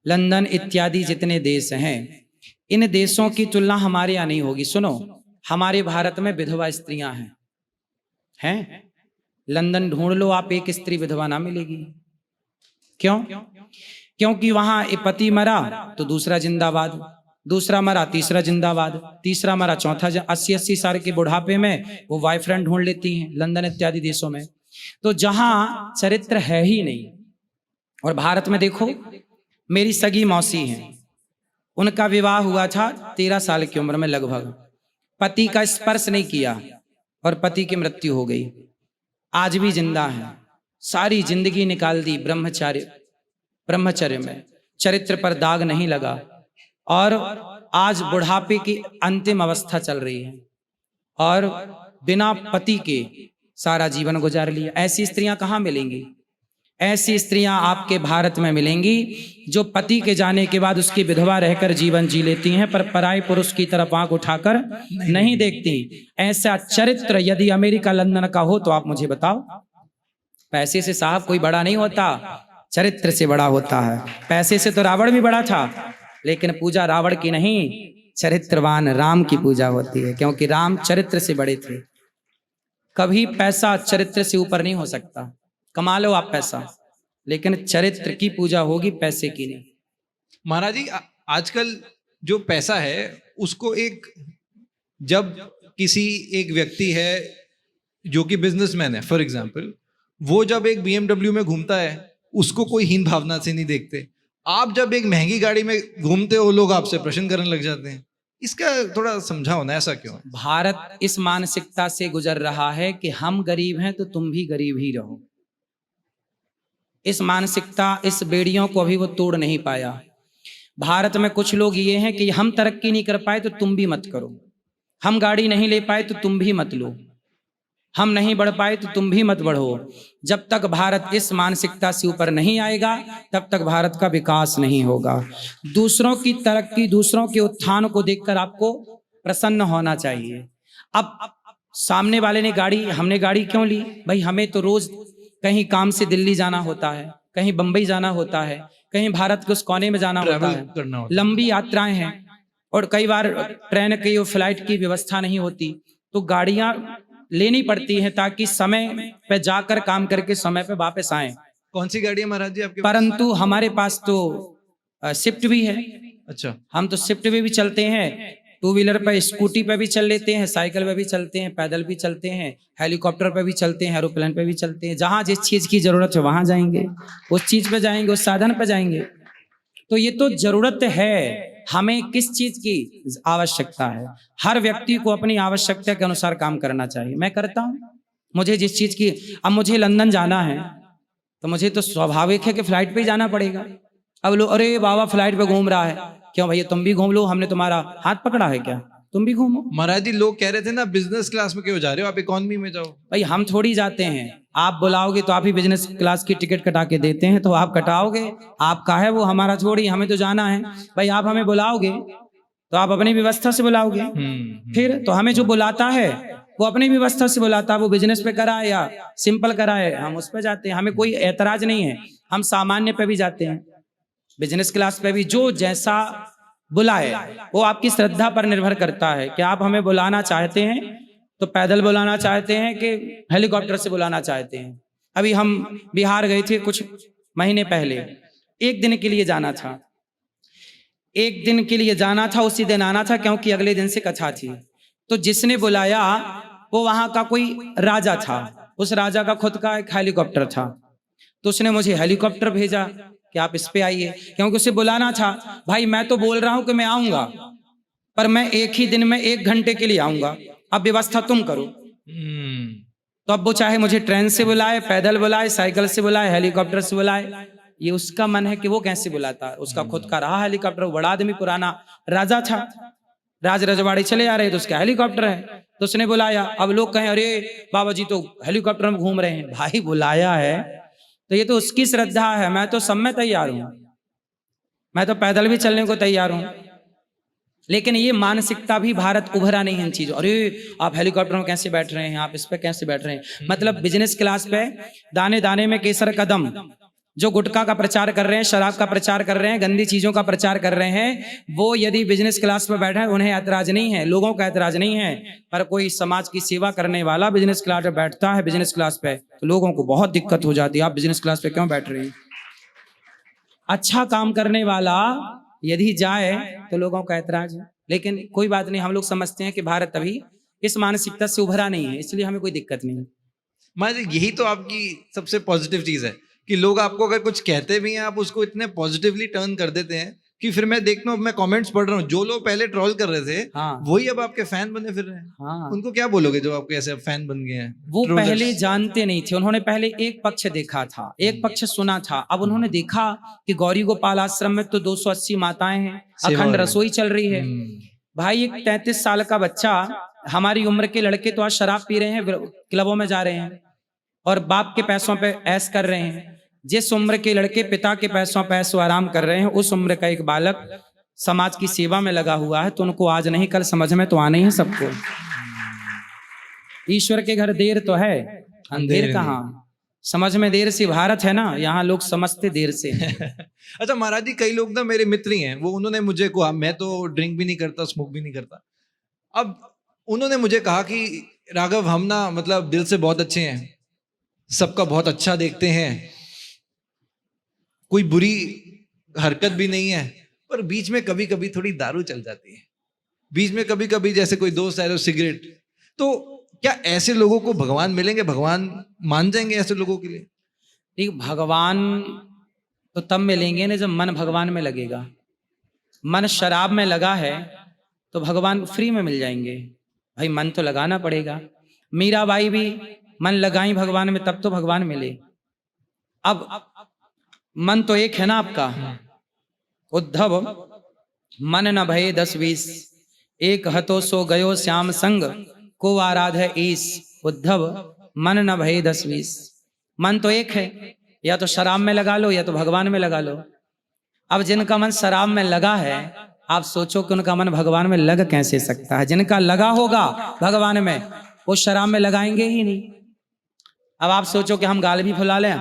लंदन इत्यादि जितने देश हैं, इन देशों की तुलना हमारे यहाँ नहीं होगी। सुनो, हमारे भारत में विधवा स्त्रियां हैं? लंदन ढूंढ लो आप, एक स्त्री विधवा ना मिलेगी। क्यों? क्योंकि वहां एक पति मरा तो दूसरा जिंदाबाद, दूसरा मरा तीसरा जिंदाबाद, तीसरा मरा चौथा 80-80 साल के बुढ़ापे में वो बॉयफ्रेंड ढूंढ लेती हैं लंदन इत्यादि देशों में। तो जहां चरित्र है ही नहीं। और भारत में देखो, मेरी सगी मौसी हैं, उनका विवाह हुआ था 13 साल की उम्र में लगभग, पति का स्पर्श नहीं किया और पति की मृत्यु हो गई, आज भी जिंदा है, सारी जिंदगी निकाल दी ब्रह्मचर्य में, चरित्र पर दाग नहीं लगा और आज बुढ़ापे की अंतिम अवस्था चल रही है और बिना पति के सारा जीवन गुजार लिया। ऐसी स्त्रियां कहाँ मिलेंगी? ऐसी स्त्रियां आपके भारत में मिलेंगी जो पति के जाने के बाद उसकी विधवा रहकर जीवन जी लेती हैं, पर पराये पुरुष की तरफ आंख उठाकर नहीं देखती। ऐसा चरित्र यदि अमेरिका लंदन का हो तो आप मुझे बताओ। पैसे से साहब कोई बड़ा नहीं होता, चरित्र से बड़ा होता है। पैसे से तो रावण भी बड़ा था, लेकिन पूजा रावण की नहीं, चरित्रवान राम की पूजा होती है, क्योंकि राम चरित्र से बड़े थे। कभी पैसा चरित्र से ऊपर नहीं हो सकता। कमा लो आप पैसा, लेकिन चरित्र की पूजा होगी, पैसे की नहीं। महाराज जी, आजकल जो पैसा है उसको जब किसी एक व्यक्ति है जो कि बिजनेसमैन है फॉर एग्जाम्पल, वो जब एक BMW में घूमता है उसको कोई हीन भावना से नहीं देखते। आप जब एक महंगी गाड़ी में घूमते हो लोग आपसे प्रश्न करने लग जाते हैं। इसका थोड़ा समझाओ ना, ऐसा क्यों है? भारत इस मानसिकता से गुजर रहा है कि हम गरीब हैं तो तुम भी गरीब ही रहो। इस मानसिकता, इस बेड़ियों को अभी वो तोड़ नहीं पाया। भारत में कुछ लोग ये हैं कि हम तरक्की नहीं कर पाए तो तुम भी मत करो, हम गाड़ी नहीं ले पाए तो तुम भी मत लो, हम नहीं बढ़ पाए तो तुम भी मत बढ़ो। जब तक भारत इस मानसिकता से ऊपर नहीं आएगा तब तक भारत का विकास नहीं होगा। दूसरों की तरक्की, दूसरों के उत्थान को देखकर आपको प्रसन्न होना चाहिए। अब सामने वाले ने गाड़ी, हमने गाड़ी क्यों ली? भाई हमें तो रोज कहीं काम से दिल्ली जाना होता है, कहीं बंबई जाना होता है, कहीं भारत के उस कोने में जाना होता ट्रैवल है, करना होता है। लंबी यात्राएं हैं और कई बार ट्रेन की और फ्लाइट की व्यवस्था नहीं होती, तो गाड़ियां लेनी पड़ती हैं ताकि समय पे जाकर काम करके समय पे वापस आए। कौन सी गाड़ी है महाराज जी आपके पास? परंतु हमारे पास तो स्विफ्ट भी है, अच्छा, हम तो स्विफ्ट पे भी चलते हैं, टू व्हीलर पे, स्कूटी पे भी चल लेते हैं, साइकिल पे भी चलते हैं, पैदल भी चलते हैं, हेलीकॉप्टर पे भी चलते हैं, एरोप्लेन पे भी चलते हैं। जहां जिस चीज की जरूरत है वहां जाएंगे, उस चीज पे जाएंगे, उस साधन पे जाएंगे। तो ये तो जरूरत है, हमें किस चीज की आवश्यकता है। हर व्यक्ति को अपनी आवश्यकता के अनुसार काम करना चाहिए। मैं करता हूँ, मुझे जिस चीज की, अब मुझे लंदन जाना है तो मुझे तो स्वाभाविक है कि फ्लाइट पे ही जाना पड़ेगा। अब लोग, अरे बाबा फ्लाइट पे घूम रहा है, क्यों भैया तुम भी घूम लो, हमने तुम्हारा हाथ पकड़ा है क्या? तुम भी घूमो। महाराज जी लोग कह रहे थे ना बिजनेस क्लास में क्यों जा रहे हो, आप इकोनॉमी में जाओ। भाई हम थोड़ी जाते हैं, आप बुलाओगे तो आप ही बिजनेस क्लास की टिकट कटा के देते हैं, तो आप कटाओगे, आपका है वो, हमारा थोड़ी, हमें तो जाना है। भाई आप हमें बुलाओगे तो आप अपनी व्यवस्था से बुलाओगे, फिर तो हमें जो बुलाता है वो अपनी व्यवस्था से बुलाता है, वो बिजनेस पे कराए या सिंपल कराए, हम उस पे जाते हैं, हमें कोई ऐतराज नहीं है। हम सामान्य पे भी जाते हैं, बिजनेस क्लास पे भी, जो जैसा बुलाए, वो आपकी श्रद्धा पर निर्भर करता है कि आप हमें बुलाना चाहते हैं तो पैदल बुलाना चाहते हैं कि हेलीकॉप्टर से बुलाना चाहते हैं। अभी हम बिहार गए थे कुछ महीने पहले, एक दिन के लिए जाना था, एक दिन के लिए जाना था, उसी दिन आना था क्योंकि अगले दिन से कथा थी। तो जिसने बुलाया वो वहां का कोई राजा था, उस राजा का खुद का एक हेलीकॉप्टर था, तो उसने मुझे हेलीकॉप्टर भेजा कि आप इस पे आइए, क्योंकि उसे बुलाना था। भाई मैं तो बोल रहा हूं कि मैं आऊंगा, पर मैं एक ही दिन में 1 घंटे के लिए आऊंगा, अब व्यवस्था तुम करो। तो अब वो चाहे मुझे ट्रेन से बुलाए, पैदल बुलाए, साइकिल से बुलाए, हेलीकॉप्टर से बुलाए, ये उसका मन है कि वो कैसे बुलाता है। उसका खुद का रहा हेलीकॉप्टर, बड़ा आदमी, पुराना राजा था, राज रजवाड़ी चले आ रहे तो उसका हेलीकॉप्टर है, तो उसने बुलाया। अब लोग कहें अरे बाबा जी तो हेलीकॉप्टर में घूम रहे हैं, भाई बुलाया है तो ये तो उसकी श्रद्धा है। मैं तो सब में तैयार हूं, मैं तो पैदल भी चलने को तैयार हूं, लेकिन ये मानसिकता भी भारत उभरा नहीं है इन चीजों। अरे आप हेलीकॉप्टर में कैसे बैठ रहे हैं, आप इस पे कैसे बैठ रहे हैं, मतलब बिजनेस क्लास पे दाने दाने में केसर कदम, जो गुटखा का प्रचार कर रहे हैं, शराब का प्रचार कर रहे हैं, गंदी चीजों का प्रचार कर रहे हैं, वो यदि बिजनेस क्लास पे बैठे हैं उन्हें ऐतराज नहीं है, लोगों का ऐतराज नहीं है। पर कोई समाज की सेवा करने वाला बिजनेस क्लास पे बैठता है, बिजनेस क्लास पे, तो लोगों को बहुत दिक्कत हो जाती है, आप बिजनेस क्लास पे क्यों बैठ रहे हैं। अच्छा काम करने वाला यदि जाए तो लोगों का ऐतराज है, लेकिन कोई बात नहीं, हम लोग समझते हैं कि भारत अभी इस मानसिकता से उभरा नहीं है, इसलिए हमें कोई दिक्कत नहीं है। महाराज यही तो आपकी सबसे पॉजिटिव चीज है कि लोग आपको अगर कुछ कहते भी हैं आप उसको इतने पॉजिटिवली टर्न कर देते हैं कि फिर मैं देखता हूँ, मैं कमेंट्स पढ़ रहा हूँ, जो लोग पहले ट्रोल कर रहे थे हाँ वही अब आपके फैन बने फिर रहे हैं। हाँ, उनको क्या बोलोगे जो आपके ऐसे फैन बन गए हैं? वो Trollers? पहले जानते नहीं थे, उन्होंने पहले एक पक्ष देखा था, एक पक्ष सुना था, अब उन्होंने देखा कि गौरी गोपाल आश्रम में तो 280 माताएं हैं, सेवा अखंड हो रही। रसोई चल रही है। भाई एक 33 साल का बच्चा, हमारी उम्र के लड़के तो आज शराब पी रहे हैं, क्लबों में जा रहे हैं और बाप के पैसों पे ऐश कर रहे हैं। जिस उम्र के लड़के पिता के पैसों पे ऐशो आराम कर रहे हैं, उस उम्र का एक बालक समाज की सेवा में लगा हुआ है, तो उनको आज नहीं कल समझ में तो आना ही है सबको। ईश्वर के घर देर तो है, अंधेर कहाँ, समझ में देर से भारत है ना, यहाँ लोग समझते देर से। अच्छा महाराज जी, कई लोग ना मेरे मित्र ही हैं, वो उन्होंने मुझे कहा, मैं तो ड्रिंक भी नहीं करता, स्मोक भी नहीं करता, अब उन्होंने मुझे कहा कि राघव हम ना मतलब दिल से बहुत अच्छे हैं, सबका बहुत अच्छा देखते हैं, कोई बुरी हरकत भी नहीं है, पर बीच में कभी कभी थोड़ी दारू चल जाती है, बीच में कभी कभी जैसे कोई दोस्त आए तो सिगरेट, तो क्या ऐसे लोगों को भगवान मिलेंगे, भगवान मान जाएंगे ऐसे लोगों के लिए? ठीक, भगवान तो तब मिलेंगे ना जब मन भगवान में लगेगा। मन शराब में लगा है तो भगवान फ्री में मिल जाएंगे। भाई मन तो लगाना पड़ेगा। मीराबाई भी मन लगाई भगवान में तब तो भगवान मिले। अब मन तो एक है ना आपका। उद्धव मन न भये 10-20, एक हतो सो गयो श्याम संग, को आराध है ईस। उद्धव मन न भये 10-20, मन तो एक है, या तो शराब में लगा लो या तो भगवान में लगा लो। अब जिनका मन शराब में लगा है, आप सोचो कि उनका मन भगवान में लग कैसे सकता है। जिनका लगा होगा भगवान में, वो शराब में लगाएंगे ही नहीं। अब आप सोचो कि हम गाल भी फुला लें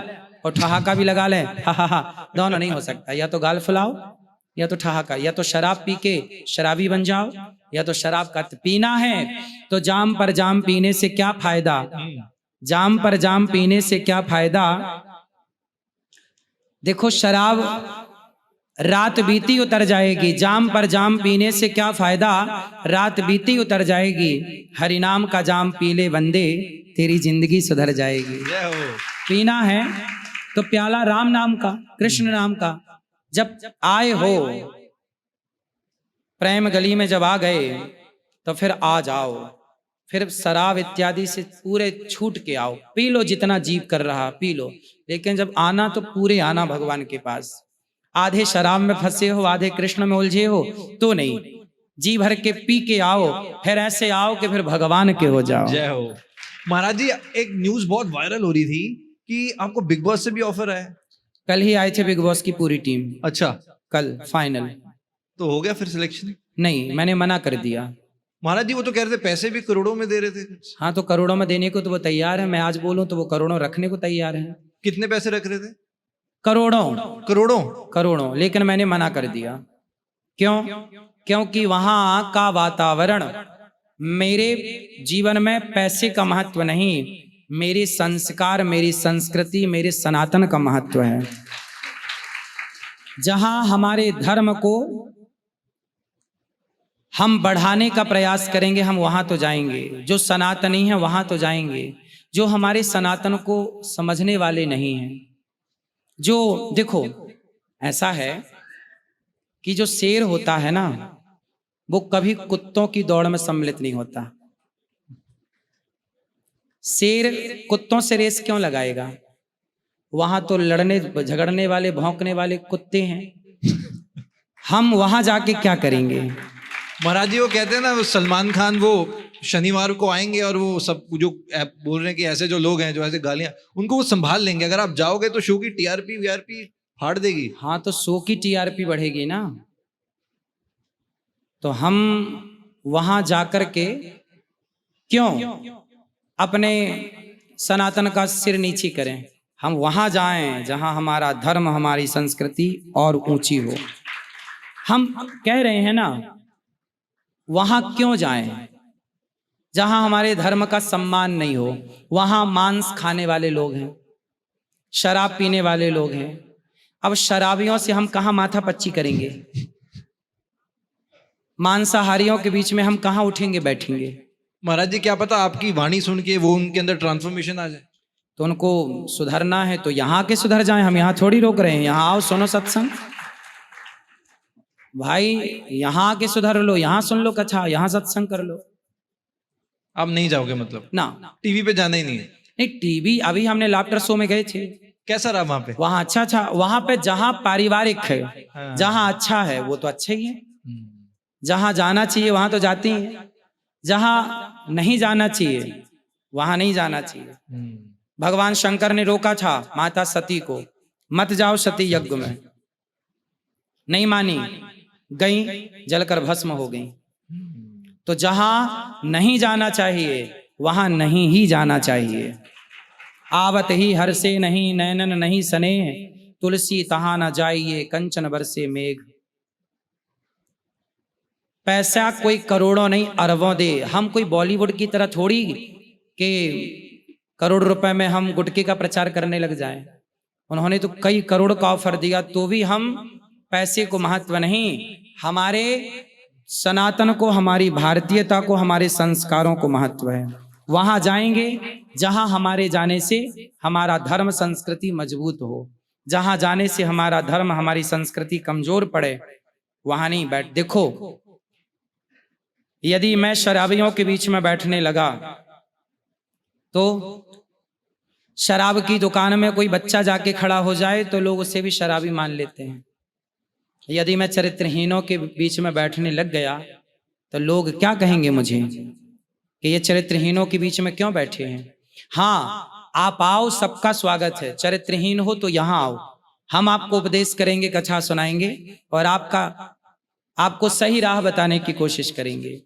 और ठहाका भी लगा लें, हा हा हा, दोनों नहीं हो सकता। या तो गाल फुलाओ या तो ठहाका। या तो शराब पी के शराबी बन जाओ, या तो शराब का पीना है तो जाम पर जाम पीने से क्या फायदा। जाम पर जाम पीने से क्या फायदा। देखो शराब रात बीती उतर जाएगी, जाम पर जाम पीने से क्या फायदा। रात बीती उतर जाएगी, हरिनाम का जाम पी ले बंदे, तेरी जिंदगी सुधर जाएगी। पीना है तो प्याला राम नाम का, कृष्ण नाम का। जब आए हो प्रेम गली में, जब आ गए तो फिर आ जाओ, फिर शराब इत्यादि से पूरे छूट के आओ। पी लो जितना जीव कर रहा पी लो, लेकिन जब आना तो पूरे आना भगवान के पास। आधे शराब में फंसे हो, आधे कृष्ण में उलझे हो तो नहीं, जी भर के पी के आओ, फिर ऐसे आओ कि फिर भगवान के हो जाओ। जय हो। महाराज जी, एक न्यूज बहुत वायरल हो रही थी कि आपको बिग बॉस से भी ऑफर है। कल ही आए थे बिग बॉस की पूरी टीम। अच्छा, कल फाइनल। तो हो गया फिर सिलेक्शन? नहीं, मैंने मना कर दिया। महाराज जी, वो तो कह रहे थे पैसे भी करोड़ों में दे रहे थे। हाँ, तो करोड़ों में देने को तो वो तैयार है। मैं आज बोलूं तो वो करोड़ों रखने को तैयार है। कितने पैसे रख रहे थे? करोड़ों करोड़ों करोड़ों, लेकिन मैंने मना कर दिया। क्यों? क्योंकि वहां का वातावरण, मेरे जीवन में पैसे का महत्व नहीं, मेरे संस्कार, मेरी संस्कृति, मेरे सनातन का महत्व है। जहां हमारे धर्म को हम बढ़ाने का प्रयास करेंगे, हम वहां तो जाएंगे। जो सनातनी है वहां तो जाएंगे। जो हमारे सनातन को समझने वाले नहीं हैं, जो देखो ऐसा है कि जो शेर होता है ना, वो कभी कुत्तों की दौड़ में सम्मिलित नहीं होता। शेर कुत्तों से रेस क्यों लगाएगा? वहां तो लड़ने झगड़ने वाले, भौंकने वाले कुत्ते हैं। हम वहां जाके क्या करेंगे? महाराज जी, वो कहते हैं ना, वो सलमान खान वो शनिवार को आएंगे और वो सब जो बोल रहे हैं कि ऐसे जो लोग हैं जो ऐसे गालियां, उनको वो संभाल लेंगे। अगर आप जाओगे तो शो की टीआरपी वीआरपी फाड़ देगी। हाँ, तो शो की टीआरपी बढ़ेगी ना। तो हम वहां जाकर के क्यों अपने सनातन का सिर नीची करें? हम वहां जाएं जहां हमारा धर्म, हमारी संस्कृति और ऊंची हो। हम कह रहे हैं ना, वहां क्यों जाएं जहां हमारे धर्म का सम्मान नहीं हो। वहां मांस खाने वाले लोग हैं, शराब पीने वाले लोग हैं। अब शराबियों से हम कहां माथा पच्ची करेंगे? मांसाहारियों के बीच में हम कहां उठेंगे बैठेंगे? महाराज जी, क्या पता आपकी वाणी सुन के वो उनके अंदर ट्रांसफॉर्मेशन आ जाए। तो उनको सुधरना है तो यहाँ के सुधर जाएं। हम यहाँ थोड़ी रोक रहे हैं। यहाँ आओ, सुनो सत्संग। भाई यहाँ के सुधर लो, यहाँ सुन लो कथा, यहाँ सत्संग कर लो। आप नहीं जाओगे मतलब? ना, टीवी पे जाना ही नहीं है? नहीं, टीवी अभी हमने लाफ्टर शो में गए थे। कैसा रहा वहां पे? वहाँ अच्छा था। वहां पे जहाँ पारिवारिक है, हाँ। जहाँ अच्छा है वो तो अच्छा ही है। जहाँ जाना चाहिए वहां तो जाती हैं, जहाँ नहीं जाना चाहिए वहां नहीं जाना चाहिए। भगवान शंकर ने रोका था माता सती को, मत जाओ सती यज्ञ में। नहीं मानी, गई, जलकर भस्म हो गई। तो जहां नहीं जाना चाहिए वहां नहीं ही जाना चाहिए। आवत ही हर से नहीं, नैनन नहीं सने, तुलसी तहां न जाइए, कंचन बरसे मेघ। पैसा कोई करोड़ों नहीं अरबों दे। हम कोई बॉलीवुड की तरह थोड़ी कि करोड़ रुपए में हम गुटके का प्रचार करने लग जाएं। उन्होंने तो कई करोड़ का ऑफर दिया, तो भी हम पैसे को महत्व नहीं, हमारे सनातन को, हमारी भारतीयता को, हमारे संस्कारों को महत्व है। वहां जाएंगे जहां हमारे जाने से हमारा धर्म संस्कृति मजबूत हो, जहां जाने से हमारा धर्म हमारी संस्कृति कमजोर पड़े, वहां नहीं बैठ। देखो, यदि मैं शराबियों के बीच में बैठने लगा तो शराब की दुकान में कोई बच्चा जाके खड़ा हो जाए तो लोग उसे भी शराबी मान लेते हैं। यदि मैं चरित्रहीनों के बीच में बैठने लग गया तो लोग क्या कहेंगे मुझे कि ये चरित्रहीनों के बीच में क्यों बैठे हैं। हाँ, आप आओ, सबका स्वागत है। चरित्रहीन हो तो यहाँ आओ, हम आपको उपदेश करेंगे, कथा सुनाएंगे और आपको सही राह बताने की कोशिश करेंगे।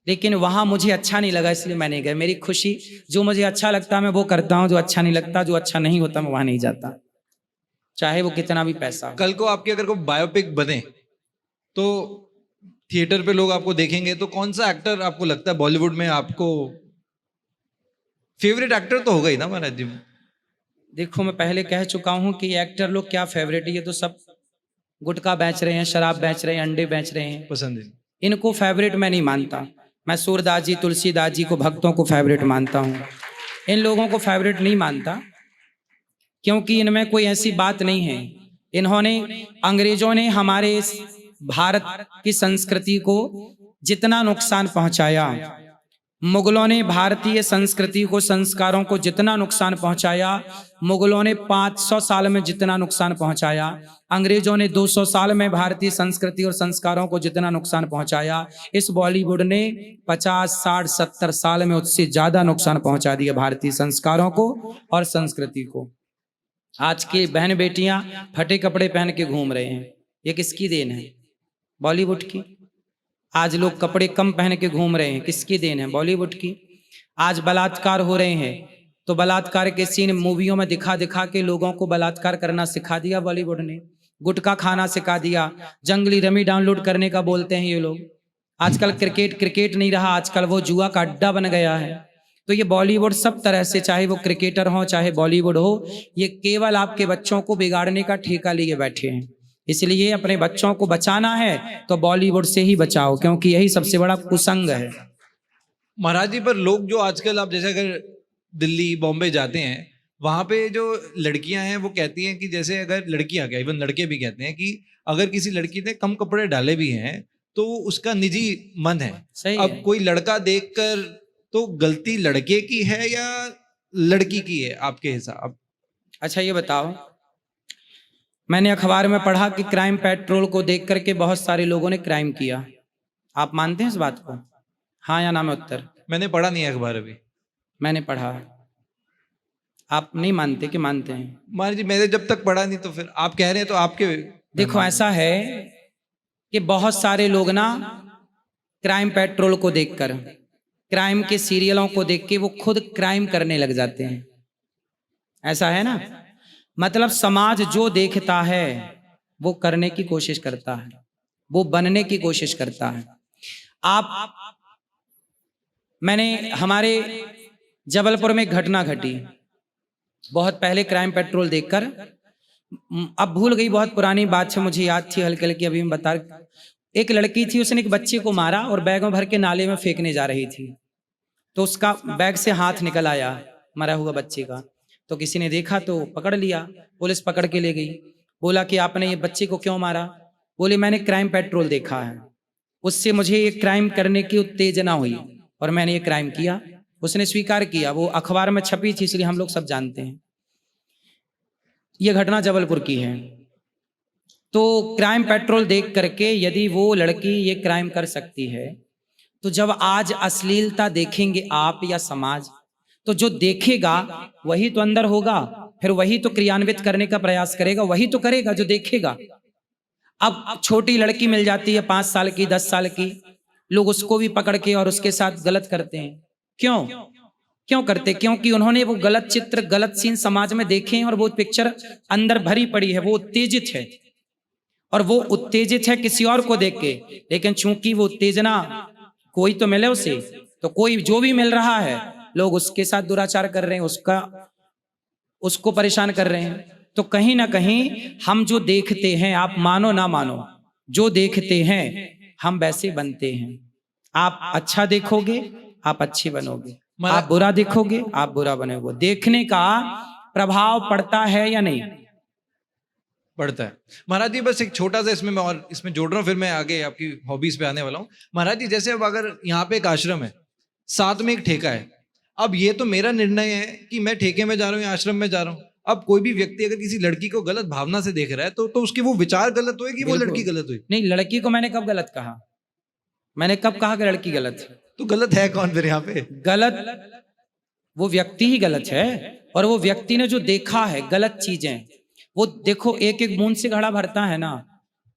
लेकिन वहां मुझे अच्छा नहीं लगा, इसलिए मैं नहीं गया। मेरी खुशी, जो मुझे अच्छा लगता मैं वो करता हूं, जो अच्छा नहीं लगता, जो अच्छा नहीं होता मैं वहां नहीं जाता, चाहे वो कितना भी पैसा हो। कल को आपकी अगर कोई बायोपिक बने तो थिएटर पे लोग आपको देखेंगे, तो कौन सा एक्टर आपको लगता है बॉलीवुड में आपको फेवरेट एक्टर तो होगा ही ना महाराज जी? देखो, मैं पहले कह चुका हूं कि एक्टर लोग क्या फेवरेट, ये तो सब गुटखा बेच रहे हैं, शराब बेच रहे हैं, अंडे बेच रहे हैं, पसंद है। इनको फेवरेट मैं नहीं मानता। मैं सूरदास जी, तुलसीदास जी को भक्तों को फेवरेट मानता हूँ, इन लोगों को फेवरेट नहीं मानता, क्योंकि इनमें कोई ऐसी बात नहीं है। इन्होंने, अंग्रेजों ने हमारे इस भारत की संस्कृति को जितना नुकसान पहुंचाया, मुगलों ने भारतीय संस्कृति को, संस्कारों को जितना नुकसान पहुंचाया, मुगलों ने 500 साल में जितना नुकसान पहुंचाया, अंग्रेजों ने 200 साल में भारतीय संस्कृति और संस्कारों को जितना नुकसान पहुंचाया, इस बॉलीवुड ने 50, 60, 70 साल में उससे ज्यादा नुकसान पहुंचा दिया भारतीय संस्कारों को और संस्कृति को। आज की बहन बेटियां फटे कपड़े पहन के घूम रहे हैं, ये किसकी देन है? बॉलीवुड की। आज लोग कपड़े कम पहन के घूम रहे हैं, किसकी देन है? बॉलीवुड की। आज बलात्कार हो रहे हैं तो बलात्कार के सीन मूवियों में दिखा दिखा के लोगों को बलात्कार करना सिखा दिया बॉलीवुड ने, गुटखा खाना सिखा दिया, जंगली रमी डाउनलोड करने का बोलते हैं ये लोग। आजकल क्रिकेट नहीं रहा, आजकल वो जुआ का अड्डा बन गया है। तो ये बॉलीवुड सब तरह से, चाहे वो क्रिकेटर हो चाहे बॉलीवुड हो, ये केवल आपके बच्चों को बिगाड़ने का ठेका लिए बैठे हैं। इसलिए अपने बच्चों को बचाना है तो बॉलीवुड से ही बचाओ, क्योंकि यही सबसे बड़ा कुसंग है। महाराज जी, पर लोग जो आजकल, आप जैसे अगर दिल्ली बॉम्बे जाते हैं, वहां पे जो लड़कियां हैं वो कहती हैं कि, जैसे अगर लड़कियां क्या, इवन लड़के भी कहते हैं कि अगर किसी लड़की ने कम कपड़े डाले भी हैं तो उसका निजी मन है। सही अब है। कोई लड़का देखकर, तो गलती लड़के की है या लड़की की है आपके हिसाब? अच्छा ये बताओ, मैंने अखबार में पढ़ा कि क्राइम पेट्रोल को देख करके बहुत सारे लोगों ने क्राइम किया। आप मानते हैं इस बात को? हाँ या ना में उत्तर। मैंने पढ़ा नहीं है अखबार अभी। मैंने पढ़ा। आप नहीं मानते कि मानते हैं? महाराज जी, मैंने जब तक पढ़ा नहीं, तो फिर आप कह रहे हैं तो आपके। देखो, ऐसा है कि बहुत सारे लोग ना क्राइम पेट्रोल को देखकर, क्राइम के सीरियलों को देख के वो खुद क्राइम करने लग जाते हैं। ऐसा है ना, मतलब समाज जो देखता है वो करने की कोशिश करता है, वो बनने की कोशिश करता है। मैंने हमारे जबलपुर में एक घटना घटी बहुत पहले, क्राइम पेट्रोल देखकर, अब भूल गई, बहुत पुरानी बात है, मुझे याद थी हल्की हल्की, अभी मैं बता। एक लड़की थी, उसने एक बच्चे को मारा और बैग में भर के नाले में फेंकने जा रही थी, तो उसका बैग से हाथ निकल आया मरा हुआ बच्चे का। तो किसी ने देखा तो पकड़ लिया, पुलिस पकड़ के ले गई। बोला कि आपने ये बच्चे को क्यों मारा? बोले मैंने क्राइम पेट्रोल देखा है, उससे मुझे ये क्राइम करने की उत्तेजना हुई और मैंने ये क्राइम किया। उसने स्वीकार किया, वो अखबार में छपी थी इसलिए हम लोग सब जानते हैं। ये घटना जबलपुर की है। तो क्राइम पेट्रोल देख करके यदि वो लड़की ये क्राइम कर सकती है, तो जब आज अश्लीलता देखेंगे आप या समाज, तो जो देखेगा वही तो अंदर होगा, फिर वही तो क्रियान्वित करने का प्रयास करेगा, वही तो करेगा जो देखेगा। अब छोटी लड़की मिल जाती है 5 साल की, 10 साल की, लोग उसको भी पकड़ के और उसके साथ गलत करते हैं। क्यों करते? क्योंकि उन्होंने वो गलत चित्र, गलत सीन समाज में देखे हैं और वो पिक्चर अंदर भरी पड़ी है, वो उत्तेजित है और वो उत्तेजित है किसी और को देख के। लेकिन चूंकि वो उत्तेजना कोई तो मिले उसे, तो कोई जो भी मिल रहा है लोग उसके साथ दुराचार कर रहे हैं, उसको परेशान कर रहे हैं। तो कहीं ना कहीं हम जो देखते हैं, आप मानो ना मानो, जो देखते हैं हम वैसे बनते हैं। आप अच्छा देखोगे आप अच्छे बनोगे, महाराज आप बुरा दिखोगे, आप बुरा बनेगे। देखने का प्रभाव पड़ता है या नहीं? पड़ता है। महाराज जी बस एक छोटा सा इसमें मैं और इसमें जोड़ रहा हूँ, फिर मैं आगे आपकी हॉबीज पे आने वाला हूँ। महाराज जी जैसे अब अगर यहाँ पे एक आश्रम है, साथ में एक ठेका है, अब ये तो मेरा निर्णय है कि मैं ठेके में जा रहा हूँ या आश्रम में जा रहा हूँ। अब कोई भी व्यक्ति अगर किसी लड़की को गलत भावना से देख रहा है तो उसके वो विचार गलत हुए कि वो बिल्कुल। लड़की गलत हुई? नहीं, लड़की को मैंने कब गलत कहा? मैंने कब कहा कि लड़की गलत है? तो गलत है कौन फिर यहाँ पे? गलत वो व्यक्ति ही गलत है। और वो व्यक्ति ने जो देखा है गलत चीजें, वो देखो एक एक बूंद से घड़ा भरता है ना।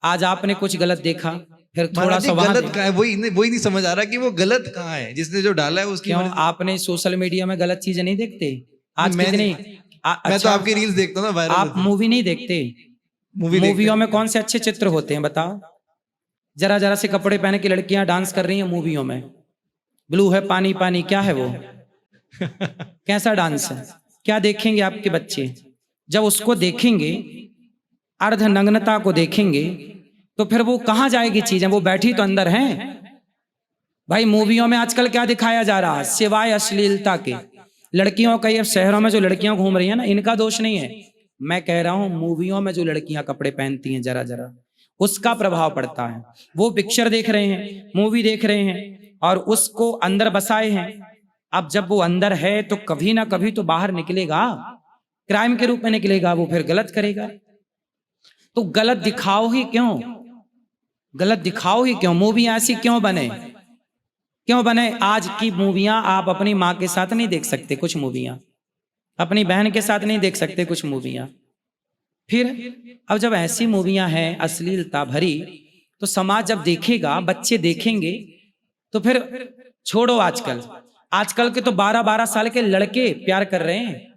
आज आपने कुछ गलत देखा, फिर थोड़ा महाराज जी सा वहां गलत कहाँ है? वही नहीं समझ आ रहा कि वो गलत कहाँ है, जिसने जो डाला है उसकी क्यों मर्जी। आपने सोशल मीडिया में गलत चीजें नहीं देखते? आज मैं कितनी मैं तो आपकी रील्स देखता हूँ ना, वायरल आप मूवी नहीं देखते? मूवियों में कौन से अच्छे चित्र होते हैं बताओ? जरा जरा से कपड़े पहन के लड़कियां डांस कर रही हैं मूवियों में। ब्लू है पानी पानी, क्या है वो? कैसा डांस है? क्या देखेंगे आपके बच्चे? जब उसको देखेंगे, अर्ध नग्नता को देखेंगे, तो फिर वो कहां जाएगी चीजें? वो बैठी तो अंदर हैं। भाई मूवियों में आजकल क्या दिखाया जा रहा है सिवाय अश्लीलता के? लड़कियों का, ये शहरों में जो लड़कियां घूम रही हैं ना, इनका दोष नहीं है। मैं कह रहा हूं मूवियों में जो लड़कियां कपड़े पहनती हैं जरा जरा, उसका प्रभाव पड़ता है। वो पिक्चर देख रहे हैं, मूवी देख रहे हैं और उसको अंदर बसाए हैं। अब जब वो अंदर है तो कभी ना कभी तो बाहर निकलेगा, क्राइम के रूप में निकलेगा, वो फिर गलत करेगा। तो गलत दिखाओ ही क्यों? गलत दिखाओ ही क्यों? मूवी ऐसी क्यों बने? क्यों बने? आज की मूवियां आप अपनी माँ के साथ नहीं देख सकते, कुछ मूवियां अपनी बहन के साथ नहीं देख सकते, कुछ मूवियां। फिर अब जब ऐसी मूवियां हैं अश्लीलता भरी, तो समाज जब देखेगा, बच्चे देखेंगे, तो फिर छोड़ो। आजकल के तो 12-12 साल के लड़के प्यार कर रहे हैं।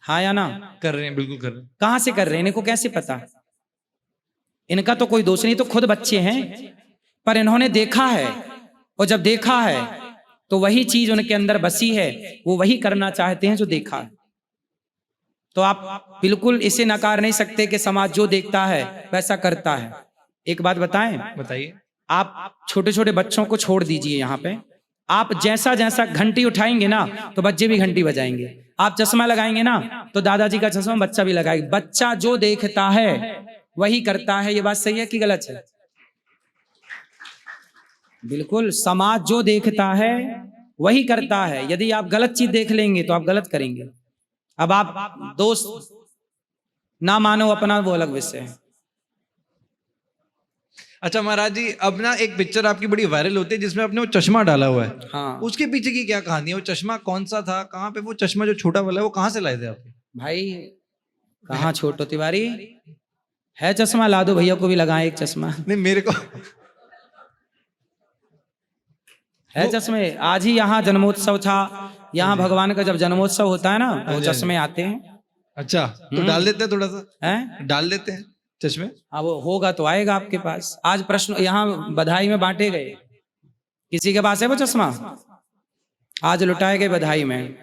हाँ या ना? कर रहे हैं, बिल्कुल कर रहे हैं। कहां से कर रहे हैं? इनको कैसे पता? इनका तो कोई दोष नहीं, तो खुद बच्चे हैं, पर इन्होंने देखा है। और जब देखा है तो वही चीज उनके अंदर बसी है, वो वही करना चाहते हैं जो देखा है। तो आप बिल्कुल इसे नकार नहीं सकते कि समाज जो देखता है वैसा करता है। एक बात बताएं, बताइए। आप छोटे छोटे बच्चों को छोड़ दीजिए यहाँ पे, आप जैसा जैसा घंटी उठाएंगे ना तो बच्चे भी घंटी बजाएंगे। आप चश्मा लगाएंगे ना तो दादाजी का चश्मा बच्चा भी लगाएगा। बच्चा जो देखता है वही करता है। ये बात सही है कि गलत है? बिल्कुल, समाज जो देखता है वही करता है। यदि आप गलत चीज देख लेंगे तो आप गलत करेंगे। अब आप दोस्त ना मानो अपना, वो अलग विषय है। अच्छा महाराज जी, अब ना एक पिक्चर आपकी बड़ी वायरल होती है जिसमें आपने वो चश्मा डाला हुआ है। हाँ उसके पीछे की क्या कहानी है? वो चश्मा कौन सा था? कहाँ पे वो चश्मा जो छोटा वाला है वो कहाँ से लाए थे आप? भाई, कहाँ छोटो तिवारी है? चश्मा ला दो, भैया को भी लगाए एक चश्मा। नहीं मेरे को है चश्मे। आज ही यहाँ जन्मोत्सव था, यहाँ भगवान का जब जन्मोत्सव होता है ना तो चश्मे आते हैं। अच्छा, तो डाल देते हैं थोड़ा सा, हैं? डाल देते हैं चश्मे। हाँ, वो होगा तो आएगा आपके पास। आज प्रश्न यहाँ बधाई में बांटे गए, किसी के पास है वो चश्मा? आज लुटाए गए बधाई में।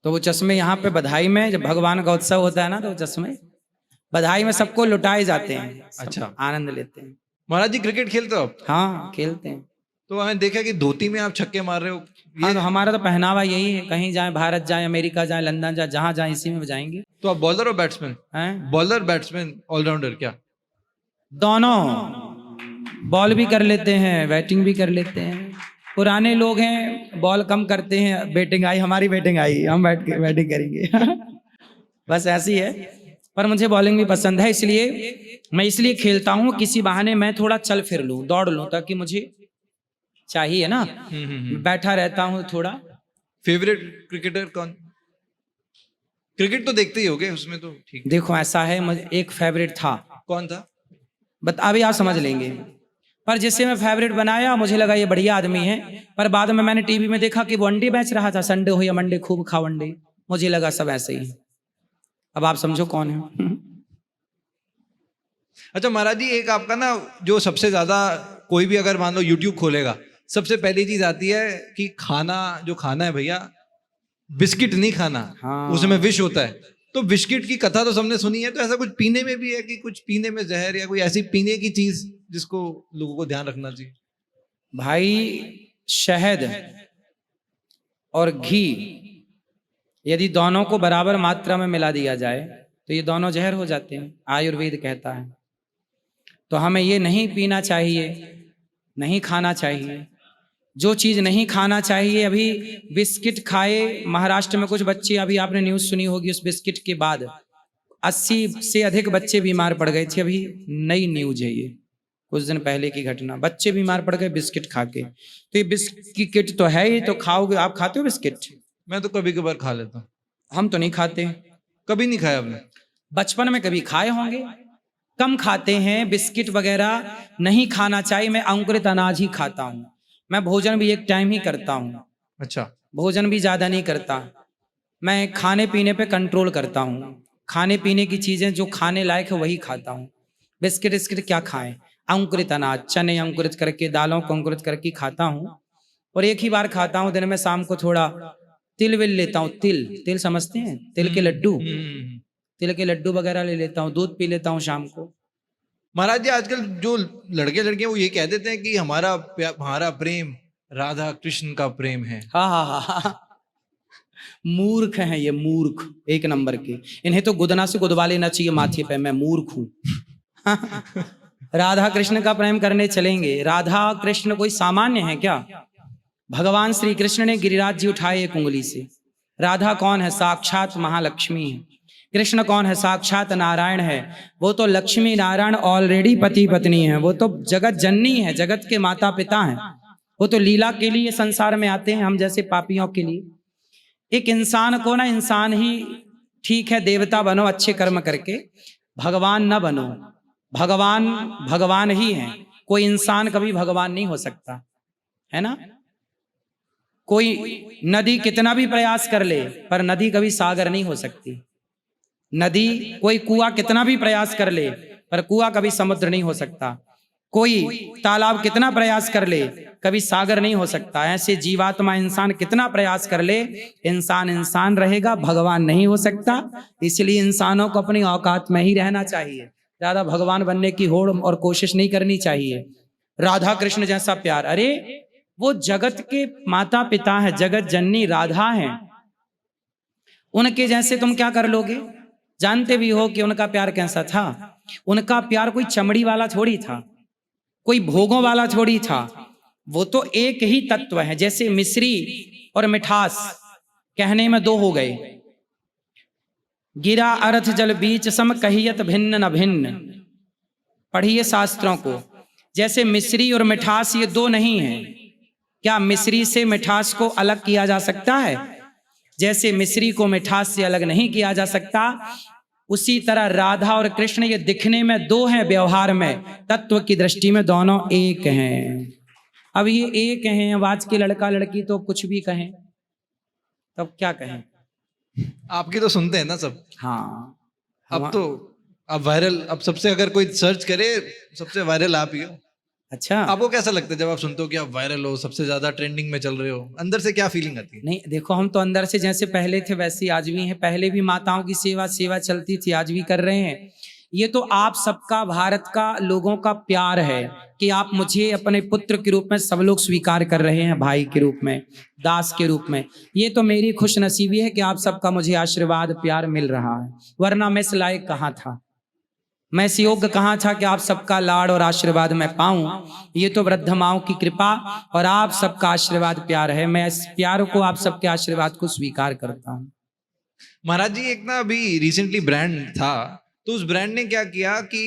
तो वो चश्मे यहाँ पे बधाई में, जब भगवान का उत्सव होता है ना तो चश्मे बधाई में सबको लुटाए जाते हैं। अच्छा, आनंद लेते हैं। महाराज जी क्रिकेट खेलते हो आप? हाँ खेलते हैं। तो मैंने देखा कि धोती में आप छक्के मार रहे हो। हाँ, तो हमारा तो पहनावा यही है, कहीं जाए, भारत जाए, अमेरिका जाए, लंदन जाए, जहां जाए इसी में जाएंगे। तो आप बॉलर और बैट्समैन? हैं? बॉलर, बैट्समैन, ऑलराउंडर क्या? दोनों। बॉल भी कर लेते हैं, बैटिंग भी कर लेते हैं। पुराने लोग हैं, बॉल कम करते हैं, बैटिंग आई, हमारी बैटिंग आई, हम बैटिंग करेंगे। बस ऐसी है। पर मुझे बॉलिंग भी पसंद है, इसलिए मैं इसलिए खेलता हूँ, किसी बहाने मैं थोड़ा चल फिर लूँ, दौड़ लूँ, ताकि मुझे चाहिए ना। बैठा रहता हूँ थोड़ा। फेवरेट क्रिकेटर कौन? क्रिकेट तो देखते ही होगे, उसमें तो ठीक। देखो ऐसा है, मुझे एक फेवरेट था। कौन था? अभी आप समझ लेंगे। पर जिसे मैं फेवरेट बनाया, मुझे लगा ये बढ़िया आदमी है, पर बाद में मैंने टीवी में देखा कि वो अंडे बेच रहा था, संडे हो या मंडे खूब खाओ अंडे। मुझे लगा सब ऐसे ही। अब आप समझो कौन है। अच्छा महाराज जी, एक आपका ना जो सबसे ज्यादा, कोई भी अगर मान लो यूट्यूब खोलेगा, सबसे पहली चीज आती है कि खाना, जो खाना है भैया, बिस्किट नहीं खाना। हाँ। उसमें विष होता है। तो बिस्किट की कथा तो सबने सुनी है, तो ऐसा कुछ पीने में भी है कि कुछ पीने में जहर या कोई ऐसी पीने की चीज जिसको लोगों को ध्यान रखना चाहिए? भाई, शहद और घी यदि दोनों को बराबर मात्रा में मिला दिया जाए तो ये दोनों जहर हो जाते हैं, आयुर्वेद कहता है। तो हमें ये नहीं पीना चाहिए, नहीं खाना चाहिए। जो चीज़ नहीं खाना चाहिए, अभी बिस्किट खाए महाराष्ट्र में कुछ बच्चे, अभी आपने न्यूज़ सुनी होगी, उस बिस्किट के बाद 80 से अधिक बच्चे बीमार पड़ गए थे। अभी नई न्यूज है ये, कुछ दिन पहले की घटना, बच्चे बीमार पड़ गए बिस्किट खा के। तो ये बिस्किट तो है ही, तो खाओगे। आप खाते हो बिस्किट? मैं तो कभी कभार खा लेता हूँ। हम तो नहीं खाते। कभी नहीं खाया आपने? बचपन में कभी खाए होंगे, कम खाते हैं। बिस्किट वगैरह नहीं खाना चाहिए। मैं अंकुरित अनाज ही खाता हूँ। मैं भोजन भी एक टाइम ही करता हूँ। अच्छा। भोजन भी ज्यादा नहीं करता। मैं खाने पीने पे कंट्रोल करता हूँ। खाने पीने की चीजें जो खाने लायक है वही खाता हूँ। बिस्किट विस्किट क्या खाएं? अंकुरित अनाज, चने अंकुरित करके, दालों को अंकुरित करके खाता हूँ। और एक ही बार खाता हूँ दिन में, शाम को थोड़ा तिल विल लेता हूँ। तिल समझते हैं? तिल के लड्डू, तिल के लड्डू वगैरह ले लेता हूँ। दूध पी लेता हूँ शाम को। महाराज जी, आजकल जो लड़के लड़कियां वो ये कह देते हैं कि हमारा प्रेम राधा कृष्ण का प्रेम है। हाँ हाँ हाँ हाँ। मूर्ख हैं ये, मूर्ख एक नंबर के। इन्हें तो गुदना से गुदवा लेना चाहिए माथे पे। मैं मूर्ख हूँ। राधा कृष्ण का प्रेम करने चलेंगे। राधा कृष्ण कोई सामान्य है क्या? भगवान श्री कृष्ण ने गिरिराज जी उठाए एक उंगली से। राधा कौन है? साक्षात महालक्ष्मी है। कृष्ण कौन है? साक्षात नारायण है। वो तो लक्ष्मी नारायण ऑलरेडी पति पत्नी है। वो तो जगत जननी है, जगत के माता पिता हैं। वो तो लीला के लिए संसार में आते हैं, हम जैसे पापियों के लिए। एक इंसान को ना, इंसान ही ठीक है, देवता बनो अच्छे कर्म करके, भगवान न बनो। भगवान भगवान ही है। कोई इंसान कभी भगवान नहीं हो सकता, है ना? कोई नदी कितना भी प्रयास कर ले, पर नदी कभी सागर नहीं हो सकती। नदी, कोई कुआं कितना भी प्रयास कर ले, पर कुआं कभी समुद्र नहीं हो सकता। कोई तालाब कितना प्रयास कर ले, कभी सागर नहीं हो सकता। ऐसे जीवात्मा इंसान कितना प्रयास कर ले, इंसान इंसान रहेगा, भगवान नहीं हो सकता। इसलिए इंसानों को अपनी औकात में ही रहना चाहिए। ज्यादा भगवान बनने की होड़ और कोशिश नहीं करनी चाहिए। राधा कृष्ण जैसा प्यार, अरे वो जगत के माता पिता है, जगत जननी राधा है। उनके जैसे तुम क्या कर लोगे? जानते भी हो कि उनका प्यार कैसा था। उनका प्यार कोई चमड़ी वाला थोड़ी था, कोई भोगों वाला थोड़ी था। वो तो एक ही तत्व है। जैसे मिश्री और मिठास, कहने में दो हो गए। गिरा अर्थ जल बीच सम कहियत भिन्न न भिन्न। पढ़िए शास्त्रों को। जैसे मिश्री और मिठास ये दो नहीं है। क्या मिश्री से मिठास को अलग किया जा सकता है? जैसे मिश्री को मिठास से अलग नहीं किया जा सकता, उसी तरह राधा और कृष्ण ये दिखने में दो हैं, व्यवहार में, तत्व की दृष्टि में दोनों एक हैं। अब ये एक हैं। अब आज के लड़का लड़की तो कुछ भी कहें, तब क्या कहें? आपकी तो सुनते हैं ना सब। हाँ, अब तो अब वायरल, अब सबसे अगर कोई सर्च करे सबसे वायरल आप ही हो। अच्छा। आपको कैसा लगता है जब आप सुनते हो कि आप वायरल हो, सबसे ज्यादा ट्रेंडिंग में चल रहे हो? अंदर से क्या फीलिंग आती है? नहीं देखो, हम तो अंदर से जैसे पहले थे वैसे आज भी हैं। पहले भी माताओं की सेवा चलती थी, आज भी कर रहे हैं। ये तो आप सबका, भारत का लोगों का प्यार है कि आप मुझे अपने पुत्र के रूप में सब लोग स्वीकार कर रहे हैं, भाई के रूप में, दास के रूप में। ये तो मेरी खुशनसीबी है कि आप सबका मुझे आशीर्वाद प्यार मिल रहा है, वरना मैं इस लायक कहाँ था, मैं इस योग्य कहाँ था कि आप सबका लाड़ और आशीर्वाद मैं पाऊं। ये तो वृद्ध माओं की कृपा और आप सबका आशीर्वाद प्यार है। मैं इस प्यार को, आप सबके आशीर्वाद को स्वीकार करता हूं। महाराज जी, एक ना अभी रिसेंटली ब्रांड था, तो उस ब्रांड ने क्या किया कि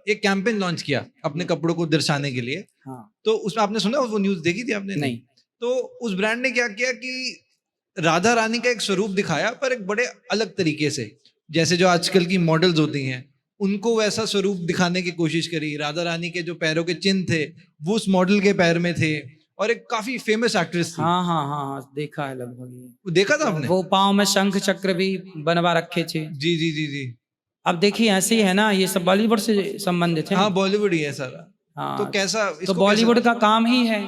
एक कैंपेन लॉन्च किया अपने कपड़ों को दर्शाने के लिए। हाँ। तो उसमें आपने सुना, वो न्यूज़ देखी थी आपने? नहीं। तो उस ब्रांड ने क्या किया कि राधा रानी का एक स्वरूप दिखाया, पर एक बड़े अलग तरीके से। जैसे जो आजकल की मॉडल्स होती हैं उनको वैसा स्वरूप दिखाने की कोशिश करी। राधा रानी के जो पैरों के चिन्ह थे वो उस मॉडल के पैर में थे, और एक काफी फेमस एक्ट्रेस थी। हाँ हाँ हाँ हाँ, देखा है लगभग ये। वो देखा था आपने? वो पाँव में शंख चक्र भी बनवा रखे थे। जी जी जी जी। अब देखिए ऐसे ही है ना, ये सब बॉलीवुड से संबंधित है। हाँ, बॉलीवुड ही है सारा। हाँ, तो कैसा, तो बॉलीवुड का काम ही है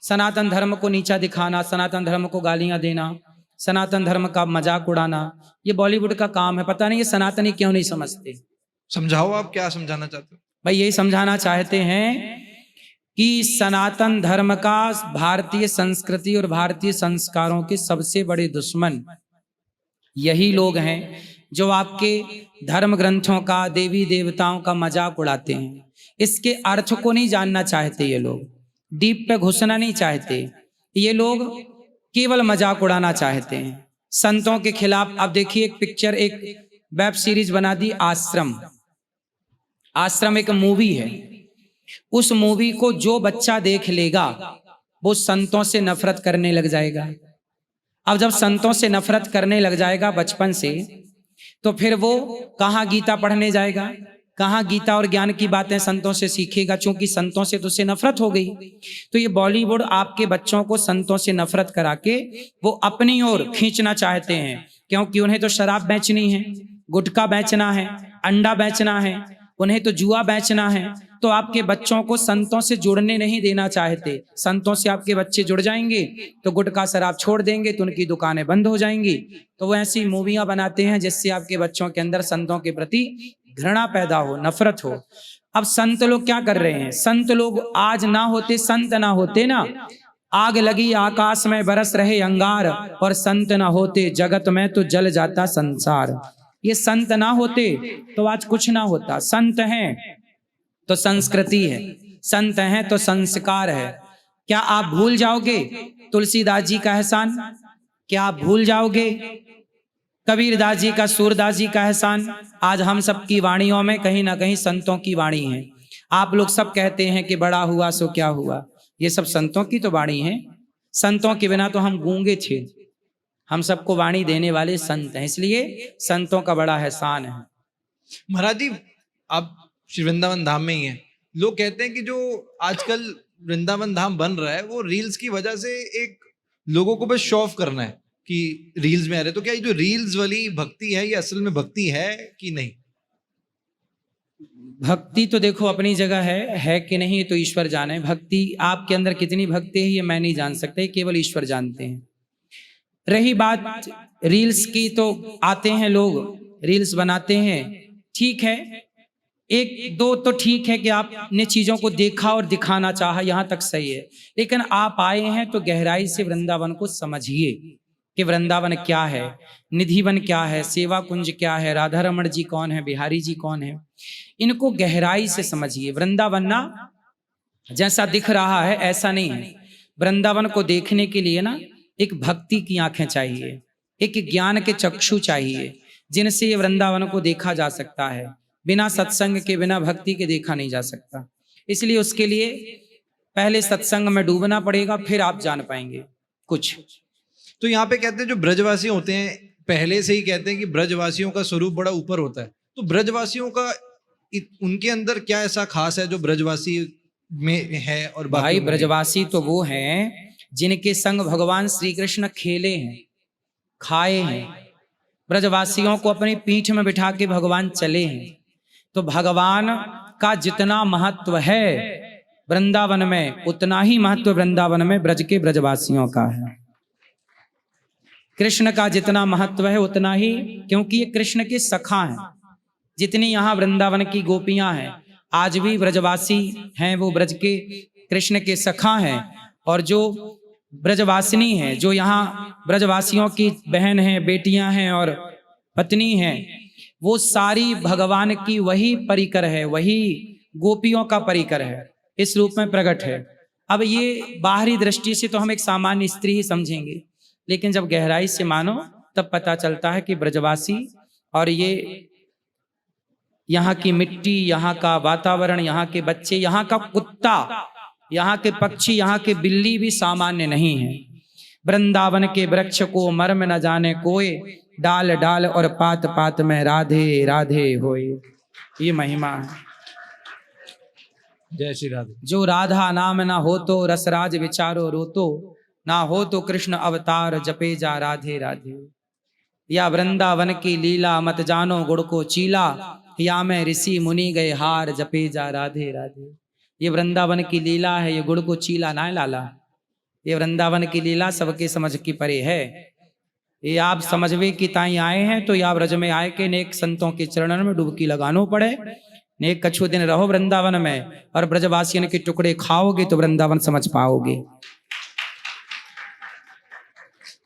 सनातन धर्म को नीचा दिखाना, सनातन धर्म को गालियां देना, सनातन धर्म का मजाक उड़ाना। ये बॉलीवुड का काम है। पता नहीं ये सनातनी क्यों नहीं समझते। समझाओ, आप क्या समझाना चाहते हो? भाई यही समझाना चाहते हैं कि सनातन धर्म का, भारतीय संस्कृति और भारतीय संस्कारों के सबसे बड़े दुश्मन यही लोग हैं जो आपके धर्म ग्रंथों का, देवी देवताओं का मजाक उड़ाते हैं। इसके अर्थ को नहीं जानना चाहते ये लोग, डीप पे घुसना नहीं चाहते ये लोग, केवल मजाक उड़ाना चाहते हैं संतों के खिलाफ। अब देखिए एक पिक्चर, एक वेब सीरीज बना दी आश्रम। आश्रम एक मूवी है। उस मूवी को जो बच्चा देख लेगा वो संतों से नफरत करने लग जाएगा। अब जब संतों से नफरत करने लग जाएगा बचपन से, तो फिर वो कहाँ गीता पढ़ने जाएगा, कहाँ गीता और ज्ञान की बातें संतों से सीखेगा, क्योंकि संतों से तो उससे नफरत हो गई। तो ये बॉलीवुड आपके बच्चों को संतों से नफरत करा के वो अपनी ओर खींचना चाहते हैं, क्योंकि उन्हें तो शराब बेचनी है, गुटखा बेचना है, अंडा बेचना है, उन्हें तो जुआ बेचना है। तो आपके बच्चों को संतों से जुड़ने नहीं देना चाहते। संतों से आपके बच्चे जुड़ जाएंगे तो गुटखा शराब छोड़ देंगे, तो उनकी दुकानें बंद हो जाएंगी। तो वो ऐसी मूवियां बनाते हैं जिससे आपके बच्चों के अंदर संतों के प्रति घृणा पैदा हो, नफरत हो। अब संत लोग क्या कर रहे हैं? संत लोग आज ना होते, संत ना होते ना, आग लगी आकाश में बरस रहे अंगार, और संत ना होते जगत में तो जल जाता संसार। ये संत ना होते तो आज कुछ ना होता। संत हैं तो संस्कृति है, संत हैं तो संस्कार है। क्या आप भूल जाओगे तुलसीदास जी का एहसान? क्या आप भूल जाओगे कबीरदास जी का, सूरदास जी का एहसान? आज हम सब की वाणियों में कहीं ना कहीं संतों की वाणी है। आप लोग सब कहते हैं कि बड़ा हुआ सो क्या हुआ, ये सब संतों की तो वाणी है। संतों के बिना तो हम गूंगे थे। हम सबको वाणी देने वाले संत हैं, इसलिए संतों का बड़ा एहसान है। महाराज जी, आप श्री वृंदावन धाम में ही हैं। लोग कहते हैं कि जो आजकल वृंदावन धाम बन रहा है वो रील्स की वजह से एक लोगों को बस शो ऑफ करना है कि रील्स में आ रहे। तो क्या ये जो रील्स वाली भक्ति है ये असल में भक्ति है कि नहीं? भक्ति तो देखो अपनी जगह है कि नहीं तो ईश्वर जाने। भक्ति आपके अंदर कितनी भक्ति है ये मैं नहीं जान सकता, ये केवल ईश्वर जानते हैं। रही बात रील्स की, तो आते हैं लोग रील्स बनाते हैं, ठीक है, एक दो तो ठीक है कि आपने चीजों को देखा और दिखाना चाहा, यहां तक सही है। लेकिन आप आए हैं तो गहराई से वृंदावन को समझिए कि वृंदावन क्या है, निधिवन क्या है, सेवा कुंज क्या है, राधा रमण जी कौन है, बिहारी जी कौन है, इनको गहराई से समझिए। वृंदावन ना जैसा दिख रहा है ऐसा नहीं है। वृंदावन को देखने के लिए ना एक भक्ति की आंखें चाहिए, एक ज्ञान के चक्षु चाहिए, जिनसे ये वृंदावन को देखा जा सकता है। बिना सत्संग के, बिना भक्ति के देखा नहीं जा सकता। इसलिए उसके लिए पहले सत्संग में डूबना पड़ेगा, फिर आप जान पाएंगे कुछ। तो यहाँ पे कहते हैं जो ब्रजवासी होते हैं, पहले से ही कहते हैं कि ब्रजवासियों का स्वरूप बड़ा ऊपर होता है। तो ब्रजवासियों का उनके अंदर क्या ऐसा खास है जो ब्रजवासी में है? और भाई ब्रजवासी तो वो हैं जिनके संग भगवान श्री कृष्ण खेले हैं, खाए हैं। ब्रजवासियों को अपनी पीठ में बिठा के भगवान चले हैं। तो भगवान का जितना महत्व है वृंदावन में, उतना ही महत्व वृंदावन में ब्रज के ब्रजवासियों का है। कृष्ण का जितना महत्व है उतना ही, क्योंकि ये कृष्ण के सखा हैं। जितनी यहाँ वृंदावन की गोपियां हैं आज भी ब्रजवासी हैं, वो ब्रज के कृष्ण के सखा हैं। और जो ब्रजवासिनी हैं, जो यहाँ ब्रजवासियों की बहन हैं, बेटियां हैं और पत्नी हैं, वो सारी भगवान की वही परिकर है, वही गोपियों का परिकर है, इस रूप में प्रकट है। अब ये बाहरी दृष्टि से तो हम एक सामान्य स्त्री ही समझेंगे, लेकिन जब गहराई से मानो तब पता चलता है कि ब्रजवासी और ये यहाँ की मिट्टी, यहाँ का वातावरण, यहाँ के बच्चे, यहाँ का कुत्ता, यहाँ के पक्षी, यहाँ के बिल्ली भी सामान्य नहीं है। वृंदावन के वृक्ष को मर्म न जाने कोई, डाल डाल और पात पात में राधे राधे होए। ये महिमा है। जय श्री राधे। जो राधा नाम ना हो तो रसराज विचारो रोतो, ना हो तो कृष्ण अवतार जपे जा राधे राधे। या वृंदावन की लीला मत जानो गुड़ को चीला, या मैं ऋषि मुनि गए हार जपे जा राधे राधे। ये वृंदावन की लीला है, ये गुड़ को चीला ना लाला। ये वृंदावन की लीला सबके समझ की परे है। ये आप समझवे की ताई आए हैं तो या ब्रज में आए के नेक संतों के चरणों में डुबकी लगानो पड़े, नेक कछु दिन रहो वृंदावन में और ब्रजवासियों के टुकड़े खाओगे तो वृंदावन समझ पाओगे।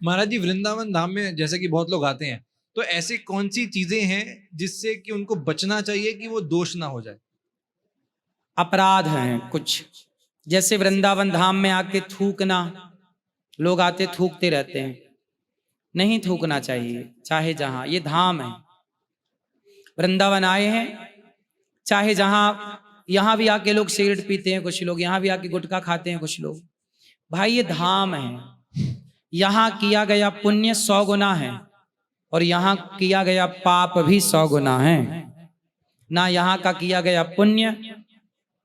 महाराज जी, वृंदावन धाम में जैसे कि बहुत लोग आते हैं, तो ऐसी कौन सी चीजें हैं जिससे कि उनको बचना चाहिए कि वो दोष ना हो जाए? अपराध हैं कुछ, जैसे वृंदावन धाम में आके थूकना, लोग आते थूकते रहते हैं, नहीं थूकना चाहिए चाहे जहां, ये धाम है। वृंदावन आए हैं, चाहे जहां, यहां भी आके लोग सिगरेट पीते हैं कुछ लोग, यहां भी आके गुटखा खाते हैं कुछ लोग, भाई ये धाम है। यहां किया गया पुण्य 100 गुना है और यहां किया गया पाप भी 100 गुना है। ना यहां का किया गया पुण्य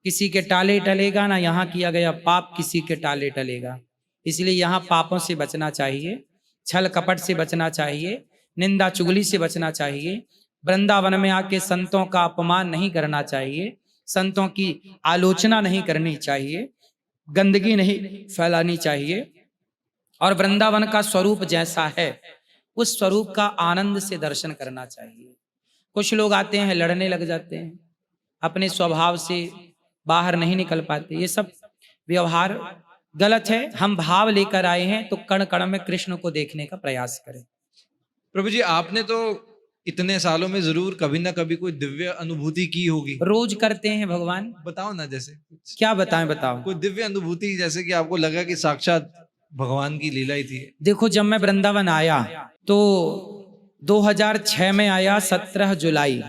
किसी के टाले टलेगा, ना यहाँ किया गया पाप किसी के टाले टलेगा। इसलिए यहाँ पापों से बचना चाहिए, छल कपट से बचना चाहिए, निंदा चुगली से बचना चाहिए। वृंदावन में आके संतों का अपमान नहीं करना चाहिए, संतों की आलोचना नहीं करनी चाहिए, गंदगी नहीं फैलानी चाहिए। और वृंदावन का स्वरूप जैसा है उस स्वरूप का आनंद से दर्शन करना चाहिए। कुछ लोग आते हैं लड़ने लग जाते हैं, अपने स्वभाव से बाहर नहीं निकल पाते, ये सब व्यवहार गलत है। हम भाव लेकर आए हैं तो कण कण में कृष्ण को देखने का प्रयास करें। प्रभु जी, आपने तो इतने सालों में जरूर कभी ना कभी कोई दिव्य अनुभूति की होगी। रोज करते हैं भगवान। बताओ ना, जैसे क्या बताएं, बताओ कोई दिव्य अनुभूति, जैसे कि आपको लगा कि साक्षात भगवान की लीला ही थी। देखो, जब मैं वृंदावन आया तो 2006 में आया, 17 जुलाई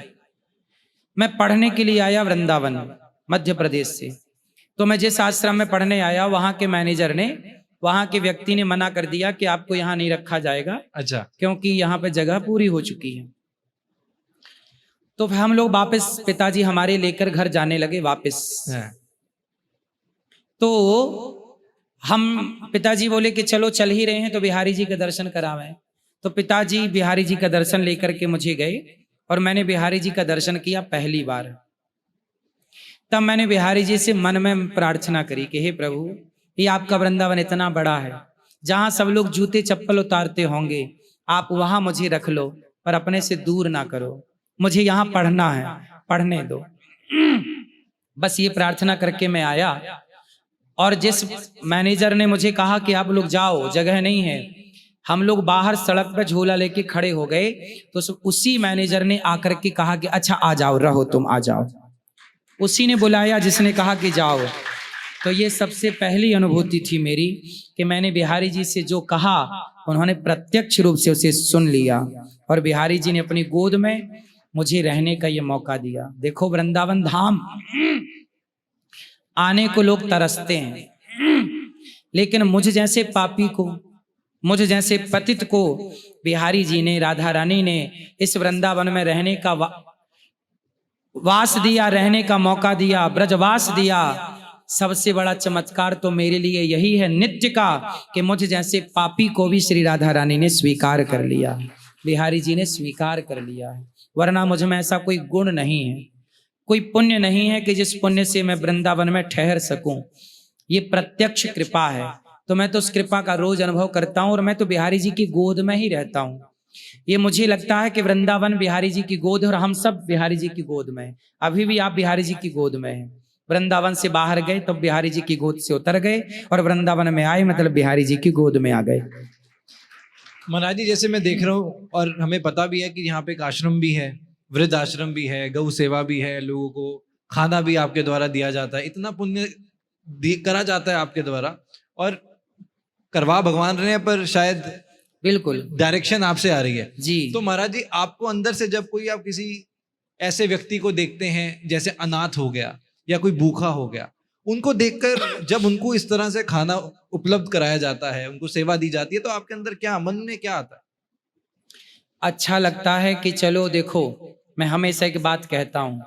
मैं पढ़ने के लिए आया वृंदावन मध्य प्रदेश से। तो मैं जिस आश्रम में पढ़ने आया, वहां के मैनेजर ने, वहां के व्यक्ति ने मना कर दिया कि आपको यहाँ नहीं रखा जाएगा। अच्छा। क्योंकि यहाँ पे जगह पूरी हो चुकी है। तो फिर हम लोग वापस, पिताजी हमारे लेकर घर जाने लगे वापस। तो हम, पिताजी बोले कि चलो चल ही रहे हैं तो बिहारी जी का दर्शन करावें। तो पिताजी बिहारी जी का दर्शन लेकर के मुझे गए और मैंने बिहारी जी का दर्शन किया पहली बार। तब मैंने बिहारी जी से मन में प्रार्थना करी कि हे प्रभु, ये आपका वृंदावन इतना बड़ा है, जहां सब लोग जूते चप्पल उतारते होंगे, आप वहां मुझे रख लो, पर अपने से दूर ना करो। मुझे यहाँ पढ़ना है, पढ़ने दो। बस ये प्रार्थना करके मैं आया। और जिस मैनेजर ने मुझे कहा कि आप लोग जाओ, जगह नहीं है, हम लोग बाहर सड़क पे झूला लेके खड़े हो गए, तो उसी मैनेजर ने आकर के कहा कि अच्छा आ जाओ, रहो तुम, आ जाओ। उसी ने बुलाया जिसने कहा कि जाओ। तो ये सबसे पहली अनुभूति थी मेरी कि मैंने बिहारी जी से जो कहा, उन्होंने प्रत्यक्ष रूप से उसे सुन लिया और बिहारी जी ने अपनी गोद में मुझे रहने का ये मौका दिया। देखो, वृंदावन धाम आने को लोग तरसते हैं, लेकिन मुझ जैसे पापी को, मुझ जैसे पतित को बिहारी जी ने, राधा रानी ने इस वृंदावन में रहने का वास दिया, रहने का मौका दिया, ब्रजवास दिया। सबसे बड़ा चमत्कार तो मेरे लिए यही है नित्य का कि मुझ जैसे पापी को भी श्री राधा रानी ने स्वीकार कर लिया, बिहारी जी ने स्वीकार कर लिया है। वरना मुझ में ऐसा कोई गुण नहीं है, कोई पुण्य नहीं है कि जिस पुण्य से मैं वृंदावन में ठहर सकूं। ये प्रत्यक्ष कृपा है। तो मैं तो उस कृपा का रोज अनुभव करता हूं और मैं तो बिहारी जी की गोद में ही रहता हूं। ये मुझे लगता है कि वृंदावन बिहारी जी की गोद है और हम सब बिहारी जी की गोद में। अभी भी आप बिहारी जी की गोद में हैं। वृंदावन से बाहर गए तो बिहारी जी की गोद से उतर गए और वृंदावन में आए मतलब बिहारी जी की गोद में आ गए। महाराज जी, जैसे मैं देख रहा हूँ और हमें पता भी है कि यहाँ पे एक आश्रम भी है, वृद्ध आश्रम भी है, गौ सेवा भी है, लोगों को खाना भी आपके द्वारा दिया जाता है, इतना पुण्य करा जाता है आपके द्वारा, और करवा भगवान रहे हैं, पर शायद बिल्कुल डायरेक्शन आपसे आ रही है जी। तो महाराज जी, आपको अंदर से जब कोई, आप किसी ऐसे व्यक्ति को देखते हैं जैसे अनाथ हो गया या कोई भूखा हो गया, उनको देखकर जब उनको इस तरह से खाना उपलब्ध कराया जाता है, उनको सेवा दी जाती है, तो आपके अंदर क्या, मन में क्या आता है? अच्छा लगता है कि चलो देखो, मैं हमेशा एक बात कहता हूँ,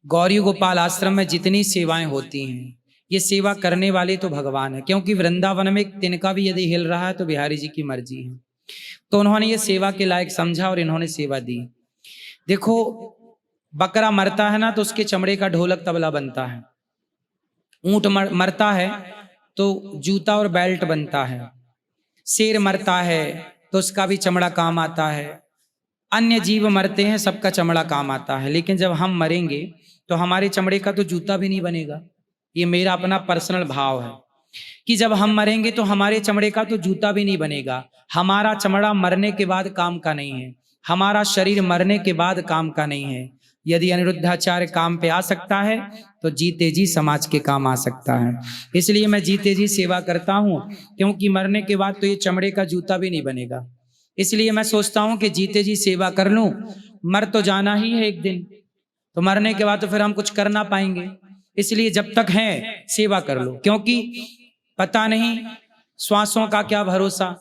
गौरी गोपाल आश्रम में जितनी सेवाएं होती हैं, ये सेवा करने वाले तो भगवान है। क्योंकि वृंदावन में एक तिनका भी यदि हिल रहा है तो बिहारी जी की मर्जी है। तो उन्होंने ये सेवा के लायक समझा और इन्होंने सेवा दी। देखो, बकरा मरता है ना तो उसके चमड़े का ढोलक तबला बनता है, ऊंट मरता है तो जूता और बेल्ट बनता है, शेर मरता है तो उसका भी चमड़ा काम आता है, अन्य जीव मरते हैं सबका चमड़ा काम आता है। लेकिन जब हम मरेंगे तो हमारे चमड़े का तो जूता भी नहीं बनेगा। ये मेरा अपना पर्सनल भाव है कि जब हम मरेंगे तो हमारे चमड़े का तो जूता भी नहीं बनेगा। हमारा चमड़ा मरने के बाद काम का नहीं है, हमारा शरीर मरने के बाद काम का नहीं है। यदि अनिरुद्धाचार्य काम पे आ सकता है तो जीते जी समाज के काम आ सकता है। इसलिए मैं जीते जी सेवा करता हूँ, क्योंकि मरने के बाद तो ये चमड़े का जूता भी नहीं बनेगा। इसलिए मैं सोचता हूँ कि जीते जी सेवा कर लूँ। मर तो जाना ही है एक दिन, तो मरने के बाद तो फिर हम कुछ कर ना पाएंगे। इसलिए जब तक है सेवा कर लो, क्योंकि पता नहीं श्वासों का क्या भरोसा,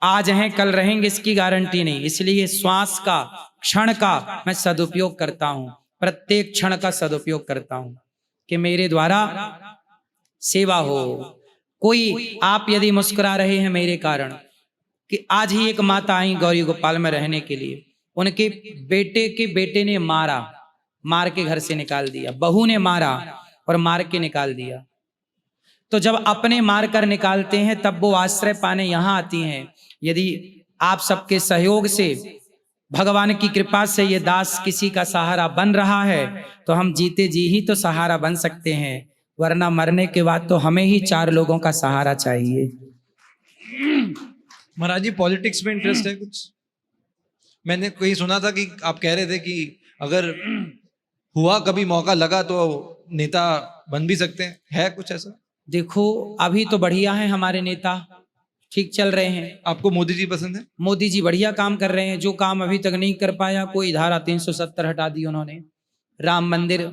आज हैं कल रहेंगे इसकी गारंटी नहीं। इसलिए श्वास का, क्षण का मैं सदुपयोग करता हूं, प्रत्येक क्षण का सदुपयोग करता हूं कि मेरे द्वारा सेवा हो। कोई आप यदि मुस्कुरा रहे हैं मेरे कारण, कि आज ही एक माता आई गौरी गोपाल में रहने के लिए, उनके बेटे ने मार के घर से निकाल दिया, बहू ने मारा और मार के निकाल दिया। तो जब अपने मार कर निकालते हैं तब वो आश्रय पाने यहाँ आती हैं। यदि आप सबके सहयोग से, भगवान की कृपा से ये दास किसी का सहारा बन रहा है तो हम जीते जी ही तो सहारा बन सकते हैं, वरना मरने के बाद तो हमें ही 4 लोगों का सहारा चाहिए। महाराज जी, पॉलिटिक्स में इंटरेस्ट है कुछ? मैंने कहीं सुना था कि आप कह रहे थे कि अगर हुआ कभी मौका लगा तो नेता बन भी सकते हैं, है कुछ ऐसा? देखो अभी तो बढ़िया है, हमारे नेता ठीक चल रहे हैं। आपको मोदी जी पसंद है? मोदी जी बढ़िया काम कर रहे हैं। जो काम अभी तक नहीं कर पाया, कोई धारा 370 हटा दी उन्होंने, राम मंदिर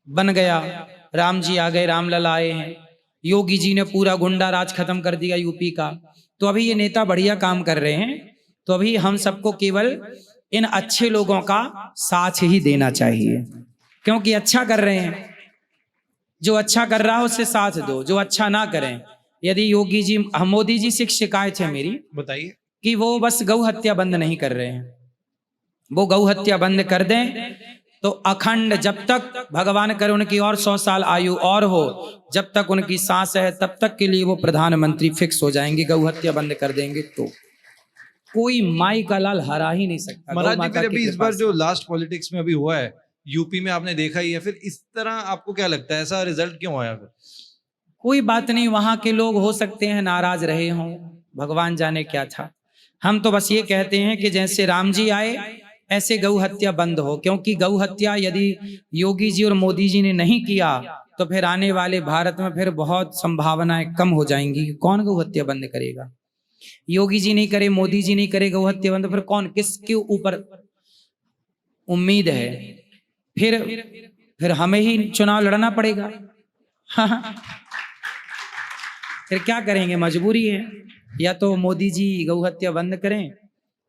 बन गया, राम जी आ गए, रामलला आए हैं, योगी जी ने पूरा गुंडा राज खत्म कर दिया यूपी का। तो अभी ये नेता बढ़िया काम कर रहे हैं। तो अभी हम सबको केवल इन अच्छे लोगों का साथ ही देना चाहिए, क्योंकि अच्छा कर रहे हैं। जो अच्छा कर रहा है उससे साथ दो, जो अच्छा ना करें। यदि योगी जी, मोदी जी से शिकायत है मेरी, बताइए, कि वो बस गौ हत्या बंद नहीं कर रहे हैं। वो गौ हत्या बंद कर दें तो अखंड, जब तक भगवान करे उनकी और 100 साल आयु और हो, जब तक उनकी सांस है तब तक के लिए वो प्रधानमंत्री फिक्स हो जाएंगे। गौ हत्या बंद कर देंगे तो कोई माई का लाल हरा ही नहीं सकता। महाराज जी, फिर अभी इस बार जो लास्ट पॉलिटिक्स में अभी हुआ है यूपी में, आपने देखा ही है, फिर इस तरह आपको क्या लगता है, ऐसा रिजल्ट क्यों आया? फिर कोई बात नहीं, वहां के लोग हो सकते हैं नाराज रहे हों, भगवान जाने क्या था। हम तो बस ये कहते हैं कि जैसे राम जी आए ऐसे गौ हत्या बंद हो, क्योंकि गौ हत्या यदि योगी जी और मोदी जी ने नहीं किया तो फिर आने वाले भारत में फिर बहुत संभावनाएं कम हो जाएंगी। कौन गौ हत्या बंद करेगा? योगी जी नहीं करे, मोदी जी नहीं करे गौ हत्या बंद, फिर कौन, किसके ऊपर उम्मीद है? फिर हमें ही चुनाव लड़ना पड़ेगा। फिर क्या करेंगे, मजबूरी है। या तो मोदी जी गौ हत्या बंद करें,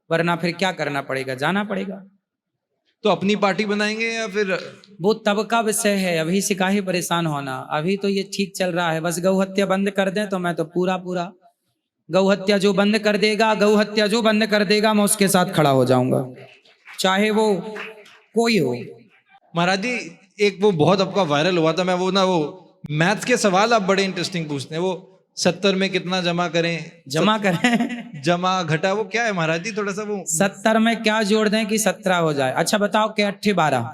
वरना फिर क्या करना पड़ेगा, जाना पड़ेगा। तो अपनी पार्टी बनाएंगे या फिर? वो तब का विषय है, अभी से काहे परेशान होना। अभी तो ये ठीक चल रहा है, बस गौ हत्या बंद कर दें तो मैं तो पूरा गौ हत्या जो बंद कर देगा, गौ हत्या जो बंद कर देगा, मैं उसके साथ खड़ा हो जाऊंगा, चाहे वो कोई हो। महाराज जी, एक वो बहुत आपका वायरल हुआ था, मैं वो मैथ्स के सवाल आप बड़े इंटरेस्टिंग पूछते हैं। वो 70 में कितना जमा करें, जमा घटा, वो क्या है महाराज जी? थोड़ा सा वो 70 में क्या जोड़ दें कि 17 हो जाए। अच्छा बताओ, के 8 12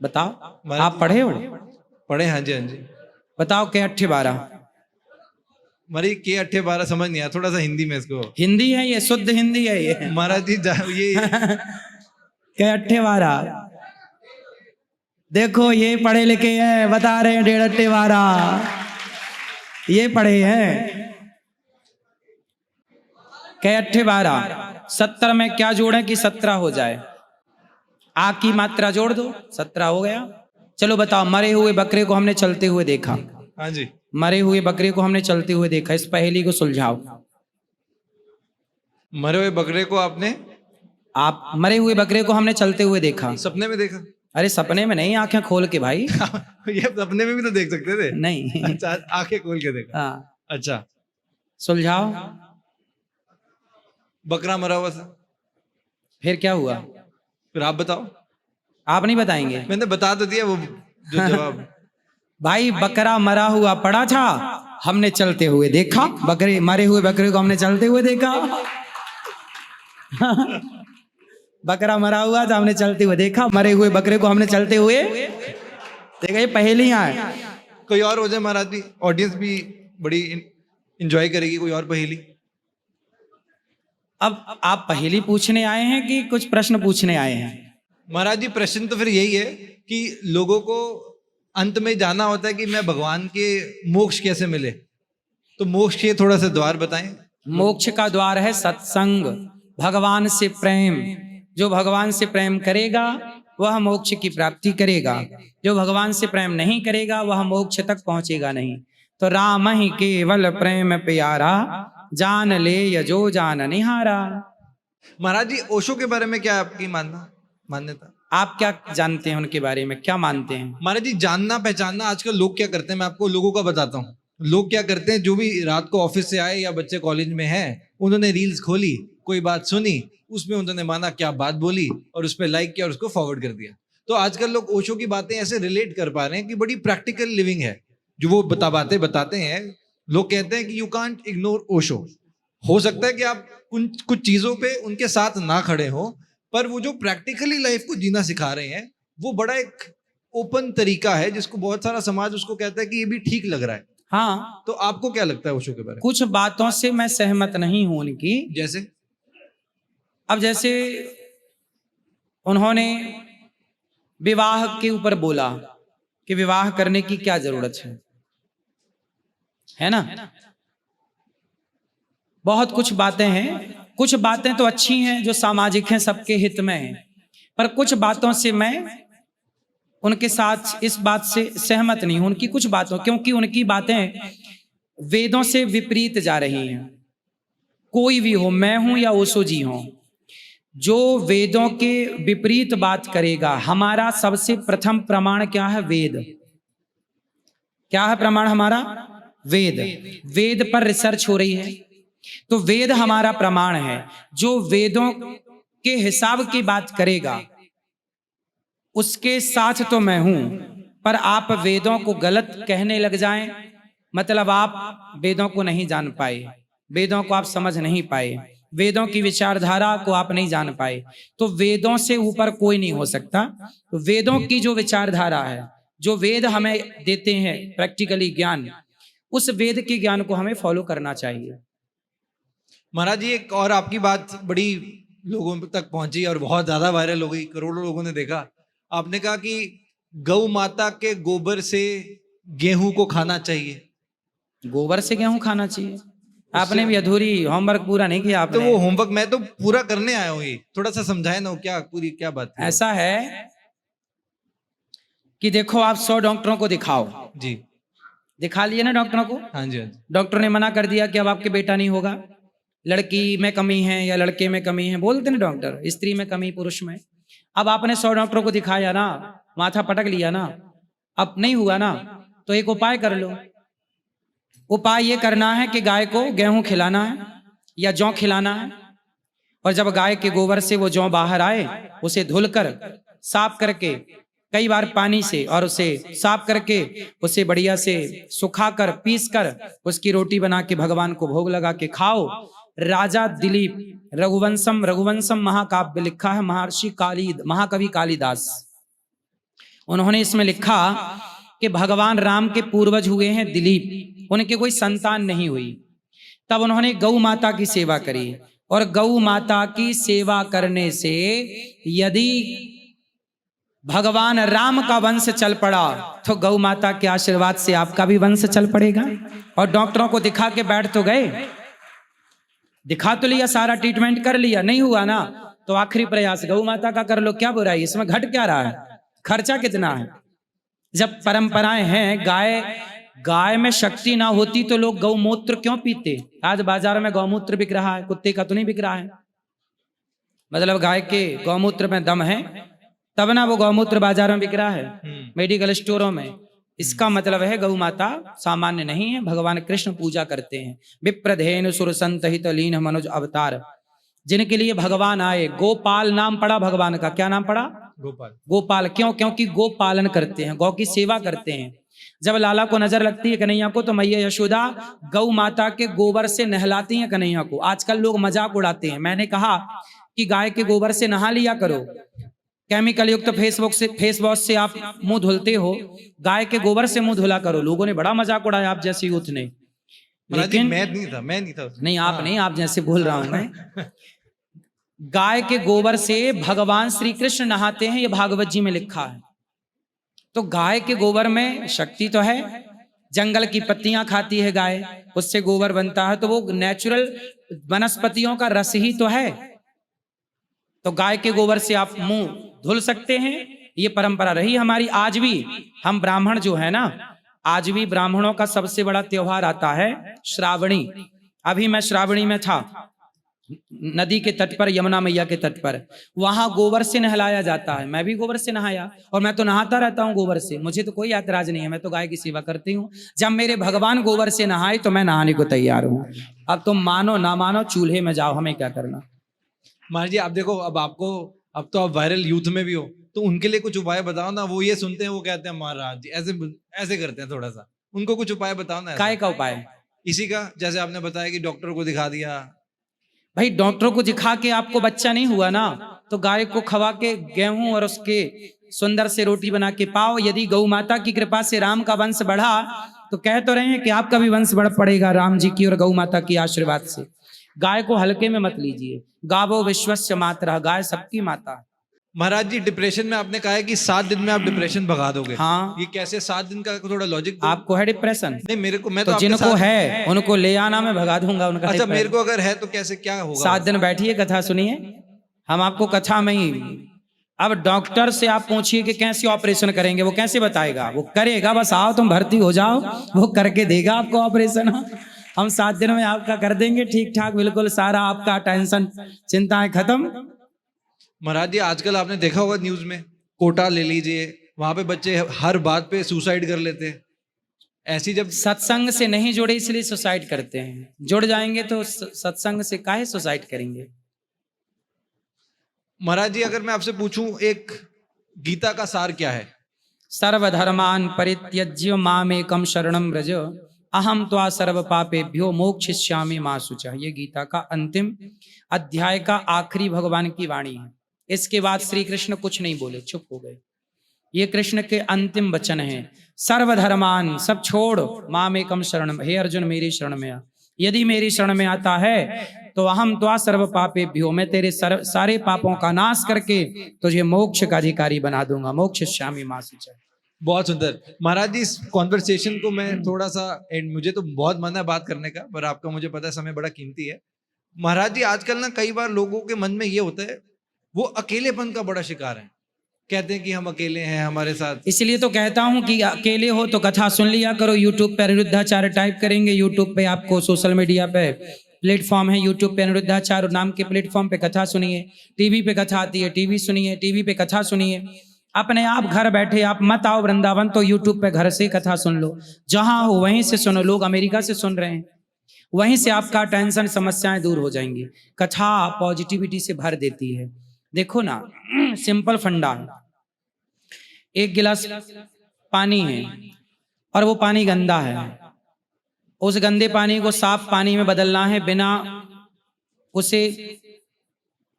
बताओ, आप पढ़े हो? पढ़े, हाँ जी, हाँ जी। बताओ के 8 12। मरी के 8 12 समझ नहीं आया, थोड़ा सा हिंदी में इसको। हिंदी है ये, शुद्ध हिंदी है ये महाराज जी। ये के 8 12। देखो ये पढ़े लिखे हैं, बता रहे हैं 1.5 8 12 ये पढ़े हैं। के 8 12। 70 में क्या जोड़ें कि 17 हो जाए? आ की मात्रा जोड़ दो, 17 हो गया। चलो बताओ, मरे हुए बकरे को हमने चलते हुए देखा। हाँ जी, मरे हुए बकरे को हमने चलते हुए देखा, इस पहेली को सुलझाओ। मरे हुए बकरे को आपने? आप मरे हुए बकरे को हमने चलते हुए देखा। सपने में देखा? अरे सपने में नहीं, आंखें खोल के भाई। ये सपने में भी तो देख सकते थे। नहीं। अच्छा, आंखें खोल के देखा। हाँ, अच्छा, सुलझाओ। बकरा मरा हुआ था, फिर क्या हुआ? फिर आप बताओ। आप नहीं बताएंगे? मैंने बता तो दिया वो जो जवाब। भाई बकरा मरा हुआ पड़ा था, हमने चलते हुए देखा। मरे हुए बकरे को हमने चलते हुए देखा। बकरा मरा हुआ था, हमने चलते हुए देखा, मरे हुए बकरे को हमने चलते हुए देखा। ये पहेलियां हैं। कोई और हो जाए महाराज जी, ऑडियंस भी बड़ी इंजॉय करेगी। कोई और पहेली? अब आप पहेली पूछने आए हैं कि कुछ प्रश्न पूछने आए हैं? महाराज जी प्रश्न तो फिर यही है कि लोगों को अंत में जाना होता है कि मैं भगवान के मोक्ष कैसे मिले, तो मोक्ष के थोड़ा सा द्वार बताएं। मोक्ष का द्वार है सत्संग, भगवान से प्रेम। जो भगवान से प्रेम करेगा वह मोक्ष की प्राप्ति करेगा, जो भगवान से प्रेम नहीं करेगा वह मोक्ष तक पहुंचेगा नहीं। तो राम ही केवल प्रेम प्यारा, जान ले यजो जान निहारा। महाराज जी ओशो के बारे में क्या है आपकी मान्यता? आप क्या जानते हैं उनके बारे में, क्या मानते हैं? महाराज जी जानना पहचानना आजकल लोग क्या करते हैं, मैं आपको लोगों का बताता हूँ। लोग क्या करते हैं, जो भी रात को ऑफिस से आए या बच्चे कॉलेज में हैं, उन्होंने रील्स खोली, कोई बात सुनी, उसमें उन्होंने माना क्या बात बोली और उस पर लाइक किया और उसको फॉरवर्ड कर दिया। तो आजकल लोग ओशो की बातें ऐसे रिलेट कर पा रहे हैं कि बड़ी प्रैक्टिकल लिविंग है जो वो बताते हैं। लोग कहते हैं कि यू कांट इग्नोर ओशो। हो सकता है कि आप कुछ चीजों पे उनके साथ ना खड़े हो, पर वो जो प्रैक्टिकली लाइफ को जीना सिखा रहे हैं वो बड़ा एक ओपन तरीका है जिसको बहुत सारा समाज उसको कहता है कि ये भी ठीक लग रहा है। हाँ, तो आपको क्या लगता है ओशो के बारे में? कुछ बातों से मैं सहमत नहीं हूं उनकी। जैसे अब जैसे उन्होंने विवाह के ऊपर बोला कि विवाह करने की क्या जरूरत है ना। बहुत कुछ बातें हैं, कुछ बातें तो अच्छी हैं जो सामाजिक हैं, सबके हित में हैं, पर कुछ बातों से मैं उनके साथ इस बात से सहमत नहीं हूं, उनकी कुछ बातों, क्योंकि उनकी बातें वेदों से विपरीत जा रही हैं। कोई भी हो, मैं हूं या ओशो जी हो, जो वेदों के विपरीत बात करेगा, हमारा सबसे प्रथम प्रमाण क्या है? वेद। क्या है प्रमाण हमारा? वेद। वेद पर रिसर्च हो रही है, तो वेद हमारा प्रमाण है। जो वेदों के हिसाब की बात करेगा उसके साथ तो मैं हूं, पर आप वेदों को गलत कहने लग जाएं, मतलब आप वेदों को नहीं जान पाए, वेदों को आप समझ नहीं पाए, वेदों की विचारधारा को आप नहीं जान पाए, तो वेदों से ऊपर कोई नहीं हो सकता। तो वेदों की जो विचारधारा है, जो वेद हमें देते हैं प्रैक्टिकली ज्ञान, उस वेद के ज्ञान को हमें फॉलो करना चाहिए। महाराज जी एक और आपकी बात बड़ी लोगों तक पहुंची और बहुत ज्यादा वायरल हो गई, करोड़ों लोगों ने देखा। आपने कहा कि गौ माता के गोबर से गेहूं को खाना चाहिए। गोबर से गेहूं खाना चाहिए? आपने भी अधूरी होमवर्क पूरा नहीं किया तो आपने। वो होमवर्क मैं तो पूरा करने आया हूँ, ये थोड़ा सा समझाए ना, क्या पूरी क्या बात थी? ऐसा है कि देखो, आप 100 डॉक्टरों को दिखाओ, जी दिखा लिए ना डॉक्टरों को, हाँ जी हाँ जी। डॉक्टर ने मना कर दिया कि अब आपके बेटा नहीं होगा, लड़की में कमी है या लड़के में कमी है, बोलते ना डॉक्टर, स्त्री में कमी पुरुष में। अब आपने 100 डॉक्टरों को दिखाया ना, माथा पटक लिया ना, अब नहीं हुआ ना, तो एक उपाय कर लो। उपाय ये करना है कि गाय को गेहूं खिलाना है या जौ खिलाना है, और जब गाय के गोबर से वो जौ बाहर आए, उसे धुलकर साफ करके कई बार पानी से, और उसे साफ करके उसे बढ़िया से सुखाकर पीसकर उसकी रोटी बना के भगवान को भोग लगा के खाओ। राजा दिलीप, रघुवंशम महाकाव्य लिखा है महाकवि कालिदास, उन्होंने इसमें लिखा कि भगवान राम के पूर्वज हुए हैं दिलीप, उनके कोई संतान नहीं हुई, तब उन्होंने गौ माता की सेवा करी, और गौ माता की सेवा करने से यदि भगवान राम का वंश चल पड़ा तो गौ माता के आशीर्वाद से आपका भी वंश चल पड़ेगा। और डॉक्टरों को दिखा के बैठ तो गए, दिखा तो लिया, सारा ट्रीटमेंट कर लिया, नहीं हुआ ना, तो आखिरी प्रयास गौ माता का कर लो, क्या बुराई, इसमें घट क्या रहा है, खर्चा कितना है। जब परंपराएं हैं, गाय में शक्ति ना होती तो लोग गौमूत्र क्यों पीते? आज बाजार में गौमूत्र बिक रहा है, कुत्ते का तो नहीं बिक रहा है, मतलब गाय के गौमूत्र में दम है तब ना वो गौमूत्र बाजार में बिक रहा है, मेडिकल स्टोरों में। इसका मतलब है गौ माता सामान्य नहीं है, भगवान कृष्ण पूजा करते हैं। विप्रधेनु सुर संत हित लीन मनुज अवतार, जिनके लिए भगवान आए। गोपाल नाम पड़ा भगवान का, क्या नाम पड़ा? गोपाल। गोपाल क्यों? क्योंकि गो पालन करते हैं, गौ की सेवा करते हैं। जब लाला को नजर लगती है कन्हैया को, तो मैया यशोदा गौ माता के गोबर से नहलाती हैं कन्हैया को। आजकल लोग मजाक उड़ाते हैं, मैंने कहा कि गाय के गोबर से नहा लिया करो। केमिकल युक्त फेस वॉश से आप मुंह धुलते हो, गाय के गोबर से मुंह धुला करो। लोगों ने बड़ा मजाक उड़ाया आप जैसे यूथ ने, महाराज जी लेकिन मैं नहीं था उसमें। नहीं आप हाँ। नहीं, आप जैसे बोल रहा हूं मैं। गाय के गोबर से भगवान श्री कृष्ण नहाते हैं, ये भागवत जी में लिखा है। तो गाय के गोबर में शक्ति तो है, जंगल की पत्तियां खाती है गाय, उससे गोबर बनता है, तो वो नेचुरल वनस्पतियों का रस ही तो है। तो गाय के गोबर से आप मुंह धुल सकते हैं, ये परंपरा रही हमारी। आज भी हम ब्राह्मण जो है ना, आज भी ब्राह्मणों का सबसे बड़ा त्योहार आता है श्रावणी। अभी मैं श्रावणी में था, नदी के तट पर, यमुना मैया के तट पर, वहां गोबर से नहलाया जाता है। मैं भी गोबर से नहाया, और मैं तो नहाता रहता हूं गोबर से, मुझे तो कोई ऐतराज नहीं है, मैं तो गाय की सेवा करती हूँ। जब मेरे भगवान गोबर से नहाए तो मैं नहाने को तैयार हूँ। अब तुम मानो ना मानो, चूल्हे में जाओ, हमें क्या करना। महाराज जी आप देखो, अब तो आप वायरल यूथ में भी हो, तो उनके लिए कुछ उपाय बताओ ना। वो ये सुनते हैं, वो कहते हैं महाराज जी ऐसे करते हैं, थोड़ा सा उनको कुछ उपाय बताओ ना। काय का उपाय? इसी का, जैसे आपने बताया कि डॉक्टर को दिखा दिया। भाई डॉक्टरों को दिखा के आपको बच्चा नहीं हुआ ना, तो गाय को खवा के गेहूं और उसके सुंदर से रोटी बना के पाओ। यदि गौ माता की कृपा से राम का वंश बढ़ा, तो कह तो रहे हैं कि आपका भी वंश बढ़ पड़ेगा राम जी की और गौ माता की आशीर्वाद से। गाय को हल्के में मत लीजिए। गावो विश्वस्य मातरः, गाय सबकी माता है। महाराज जी डिप्रेशन में आपने कहा है कि 7 दिन में आप डिप्रेशन भगा दोगे। हाँ। ये कैसे 7 दिन का थोड़ा लॉजिक दो। आपको है डिप्रेशन? नहीं मेरे को, मैं तो आपके जिनको साथ- है उनको ले आना, मैं भगा दूंगा उनका। अच्छा मेरे को अगर है तो कैसे, क्या होगा? 7 दिन बैठिए, कथा सुनिए, हम आपको कथा में ही। अब डॉक्टर से आप पूछिए कि कैसे ऑपरेशन करेंगे, वो कैसे बताएगा? वो करेगा, बस आओ तुम भर्ती हो जाओ, वो करके देगा आपको ऑपरेशन। हम 7 दिन में आपका कर देंगे ठीक ठाक, बिल्कुल सारा आपका टेंशन चिंताएं खत्म। महाराज जी आजकल आपने देखा होगा न्यूज में, कोटा ले लीजिए, वहां पे बच्चे हर बात पे सुसाइड कर लेते हैं। ऐसी जब सत्संग से नहीं जुड़े इसलिए सुसाइड करते हैं, जुड़ जाएंगे तो सत्संग से काहे सुसाइड करेंगे। महाराज जी अगर मैं आपसे पूछूं, एक गीता का सार क्या है? सर्वधर्मान परित्यज्य मामेकम शरणम व्रज, अहम त्वा सर्व पापेभ्यो मोक्षयिष्यामि मा शुचः। ये गीता का अंतिम अध्याय का आखिरी भगवान की वाणी है। इसके बाद श्री कृष्ण कुछ नहीं बोले, चुप हो गए। ये कृष्ण के अंतिम वचन हैं। सर्वधर्मान, सब छोड़, मामेकम शरणम, हे अर्जुन मेरी शरण में आ। यदि मेरी शरण में आता है तो अहम त्वा सर्व पापेभ्यो, मैं तेरे सारे पापों का नाश करके तुझे मोक्ष का अधिकारी बना दूंगा। मोक्षयिष्यामि मा शुचः। बहुत सुंदर। महाराज जी इस कॉन्वर्सेशन को मैं थोड़ा सा, मुझे तो बहुत मन है बात करने का, पर आपका मुझे पता है समय बड़ा कीमती है। महाराज जी आजकल ना कई बार लोगों के मन में ये होता है, वो अकेलेपन का बड़ा शिकार है। कहते हैं कि हम अकेले हैं, हमारे साथ। इसलिए तो कहता हूं कि अकेले हो तो कथा सुन लिया करो। यूट्यूब पे अनिरुद्धाचार्य टाइप करेंगे, यूट्यूब पे आपको सोशल मीडिया पे प्लेटफॉर्म है, यूट्यूब पे अनिरुद्धाचार्य नाम के प्लेटफॉर्म पे कथा सुनिए। टीवी पे कथा आती है, टीवी सुनिए, टीवी पे कथा सुनिए। अपने आप घर बैठे, आप मत आओ वृंदावन तो यूट्यूब पे घर से कथा सुन लो, जहां हो वहीं से सुनो। लोग अमेरिका से सुन रहे हैं, वहीं से आपका टेंशन समस्याएं दूर हो जाएंगी। कथा पॉजिटिविटी से भर देती है। देखो ना, सिंपल फंडा है। एक गिलास पानी है और वो पानी गंदा है, उस गंदे पानी को साफ पानी में बदलना है बिना उसे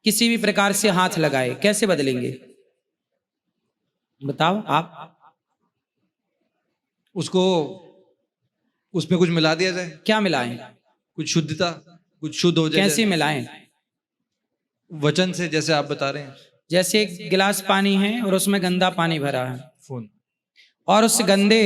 किसी भी प्रकार से हाथ लगाए। कैसे बदलेंगे बताओ आप? उसको, उसमें कुछ मिला दिया जाए। क्या मिलाएं? कुछ शुद्धता, कुछ शुद्ध हो जाए। कैसे मिलाएं? वचन से, जैसे आप बता रहे हैं। जैसे एक गिलास पानी है और उसमें गंदा पानी भरा है, फोन, और उस गंदे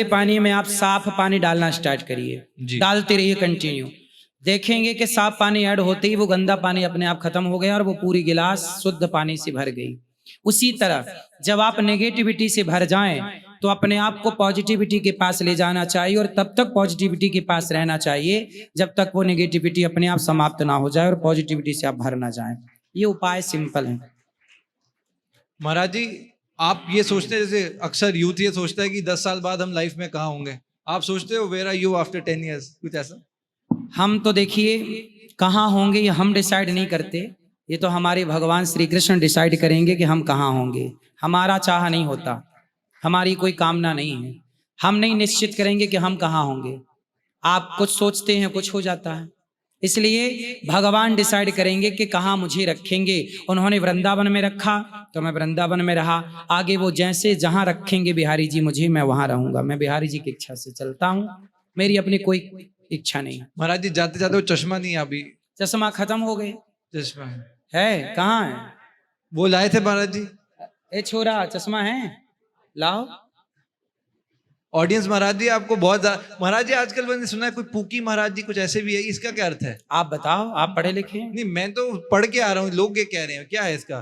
पानी में आप साफ पानी डालना स्टार्ट करिए। डालते रहिए कंटिन्यू। देखेंगे कि साफ पानी ऐड होते ही वो गंदा पानी अपने आप खत्म हो गया और वो पूरी गिलास शुद्ध पानी से भर गई। उसी तरह जब आप नेगेटिविटी से भर जाएं तो अपने आप को पॉजिटिविटी के पास ले जाना चाहिए, और तब तक पॉजिटिविटी के पास रहना चाहिए जब तक वो नेगेटिविटी अपने आप समाप्त ना हो जाए और पॉजिटिविटी से आप भर ना जाएं। ये उपाय सिंपल है। महाराज जी आप ये सोचते हैं, जैसे अक्सर यूथ ये सोचता है कि 10 साल बाद हम लाइफ में कहाँ होंगे, आप सोचते हो where are you after 10 years, कुछ ऐसा? हम तो देखिए कहाँ होंगे ये हम डिसाइड नहीं करते, ये तो हमारे भगवान श्री कृष्ण डिसाइड करेंगे कि हम कहाँ होंगे। हमारा चाह नहीं होता, हमारी कोई कामना नहीं है। हम नहीं निश्चित करेंगे कि हम कहाँ होंगे। आप कुछ सोचते हैं, कुछ हो जाता है। इसलिए भगवान डिसाइड करेंगे कि कहाँ मुझे रखेंगे। उन्होंने वृंदावन में रखा तो मैं वृंदावन में रहा। आगे वो जैसे जहाँ रखेंगे बिहारी जी मुझे, मैं वहाँ रहूंगा। मैं बिहारी जी की इच्छा से चलता हूँ, मेरी अपनी कोई इच्छा नहीं। महाराज जी जाते जाते वो चश्मा नहीं है अभी। चश्मा खत्म हो गए। चश्मा है कहाँ है? वो लाए थे महाराज जी। ए छोरा चश्मा है, लाओ। ऑडियंस महाराज जी आपको बहुत महाराज जी आजकल मैंने सुना है कोई पूकी महाराज जी कुछ ऐसे भी है, इसका क्या अर्थ है? आप बताओ, आप पढ़े लिखे हैं? नहीं मैं तो पढ़ के आ रहा हूँ, लोग ये कह रहे हैं, क्या है इसका?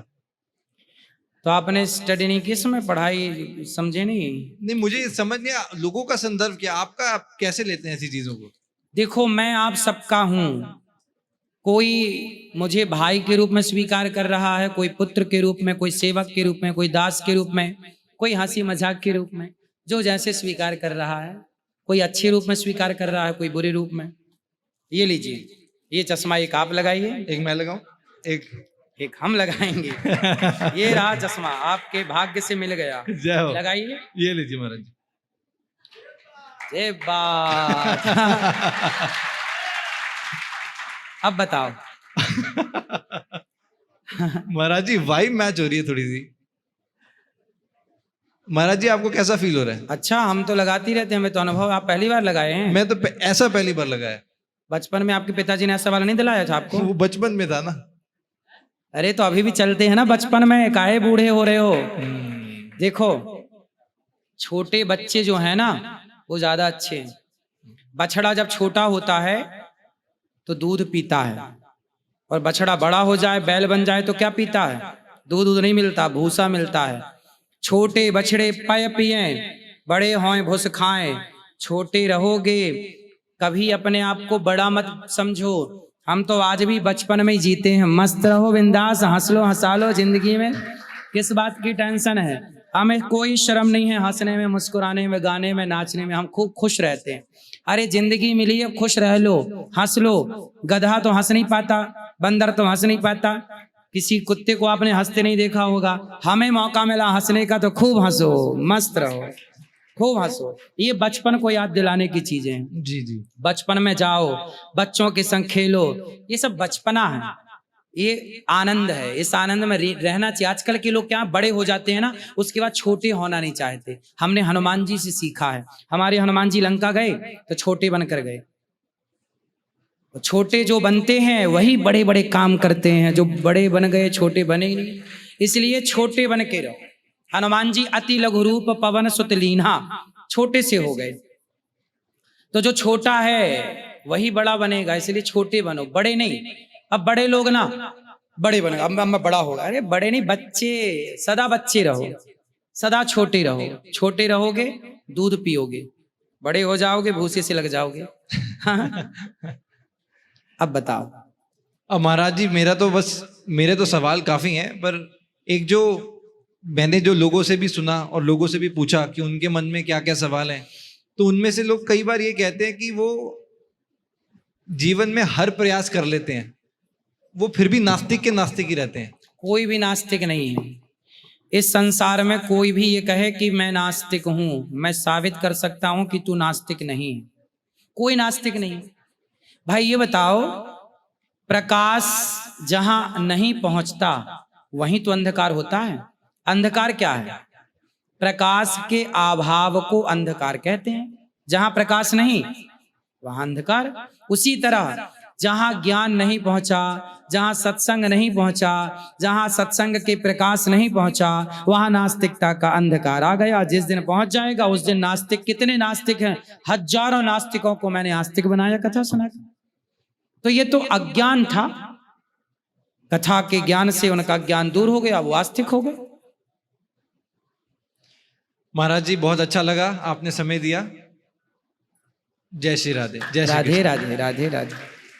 तो आपने स्टडी नहीं की, इसमें पढ़ाई समझे नहीं? नहीं मुझे ये समझ नहीं आया, लोगों का संदर्भ क्या, आपका आप कैसे लेते हैं ऐसी चीजों को? देखो मैं आप सबका हूं। कोई मुझे भाई के रूप में स्वीकार कर रहा है, कोई पुत्र के रूप में, कोई सेवक के रूप में, कोई दास के रूप में, कोई हंसी मजाक के रूप में, जो जैसे स्वीकार कर रहा है। कोई अच्छे रूप में स्वीकार कर रहा है, कोई बुरे रूप में। ये लीजिए, ये चश्मा एक आप लगाइए, एक मैं लगाऊं, एक हम लगाएंगे। ये रहा चश्मा, आपके भाग्य से मिल गया। जय हो। लगाइए, ये लीजिए महाराज जी। ये बात। अब बताओ। महाराज जी वाइब मैच हो रही है थोड़ी सी। महाराज जी आपको कैसा फील हो रहा है? अच्छा, हम तो लगाती रहते हैं, हमें तो अनुभव। आप पहली बार लगाए हैं? मैं तो ऐसा पहली बार लगाया। बचपन में आपके पिताजी ने ऐसा वाला नहीं दिलाया था आपको? वो बचपन में था ना। अरे तो अभी भी चलते हैं ना बचपन में, काहे बूढ़े हो रहे हो? देखो छोटे बच्चे जो है ना वो ज्यादा अच्छे हैं। बछड़ा जब छोटा होता है तो दूध पीता है, और बछड़ा बड़ा हो जाए, बैल बन जाए तो क्या पीता है? दूध नहीं मिलता, भूसा मिलता है। छोटे बछड़े पय पिए, बड़े हों भूस खाएं। छोटे रहोगे, कभी अपने आप को बड़ा मत समझो। हम तो आज भी बचपन में ही जीते हैं। मस्त रहो, बिंदास, हंस लो, हंसा लो। जिंदगी में किस बात की टेंशन है? हमें कोई शर्म नहीं है हंसने में, मुस्कुराने में, गाने में, नाचने में। हम खूब खुश रहते हैं। अरे जिंदगी मिली है, खुश रह लो, हंस लो। गधा तो हंस नहीं पाता, बंदर तो हंस नहीं पाता, किसी कुत्ते को आपने हंसते नहीं देखा होगा। हमें मौका मिला हंसने का तो खूब हंसो, मस्त रहो, खूब हंसो। ये बचपन को याद दिलाने की चीजें हैं। जी जी। बचपन में जाओ, बच्चों के संग खेलो, ये सब बचपना है, ये आनंद है। इस आनंद में रहना चाहिए। आजकल के लोग क्या बड़े हो जाते हैं ना, उसके बाद छोटे होना नहीं चाहते। हमने हनुमान जी से सीखा है। हमारे हनुमान जी लंका गए तो छोटे बनकर गए। छोटे जो बनते हैं वही बड़े बड़े काम करते हैं, जो बड़े बन गए छोटे बने ही नहीं। इसलिए छोटे बन के रहो। हनुमान जी अति लघु रूप पवन सुत लीन्हा, छोटे से हो गए। तो जो छोटा है वही बड़ा बनेगा, इसलिए छोटे बनो, बड़े नहीं। अब बड़े लोग ना बड़े बने, अब मैं बड़ा होगा। अरे बड़े नहीं, बच्चे, सदा बच्चे रहो, सदा छोटे रहो। छोटे रहोगे दूध पियोगे, बड़े हो जाओगे भूसे से लग जाओगे। अब बताओ। अब महाराज जी मेरे तो सवाल काफी हैं, पर एक जो मैंने जो लोगों से भी सुना और लोगों से भी पूछा कि उनके मन में क्या क्या सवाल हैं, तो उनमें से लोग कई बार ये कहते हैं कि वो जीवन में हर प्रयास कर लेते हैं, वो फिर भी नास्तिक के नास्तिक ही रहते हैं। कोई भी नास्तिक नहीं है इस संसार में। कोई भी ये कहे कि मैं नास्तिक हूं, मैं साबित कर सकता हूं कि तू नास्तिक नहीं है। कोई नास्तिक नहीं। भाई ये बताओ, प्रकाश जहां नहीं पहुंचता वहीं तो अंधकार होता है। अंधकार क्या है? प्रकाश के अभाव को अंधकार कहते हैं। जहां प्रकाश नहीं वहां अंधकार। उसी तरह जहां ज्ञान नहीं पहुंचा, जहां सत्संग नहीं पहुंचा, जहां सत्संग के प्रकाश नहीं पहुंचा, वहां नास्तिकता का अंधकार आ गया। जिस दिन पहुंच जाएगा उस दिन नास्तिक, कितने नास्तिक हैं, हजारों नास्तिकों को मैंने आस्तिक बनाया कथा सुना। तो ये तो अज्ञान था, कथा के ज्ञान से उनका ज्ञान दूर हो गया, वो आस्तिक हो गए। महाराज जी बहुत अच्छा लगा, आपने समय दिया। जय श्री राधे। जय श्री राधे राधे राधे राधे।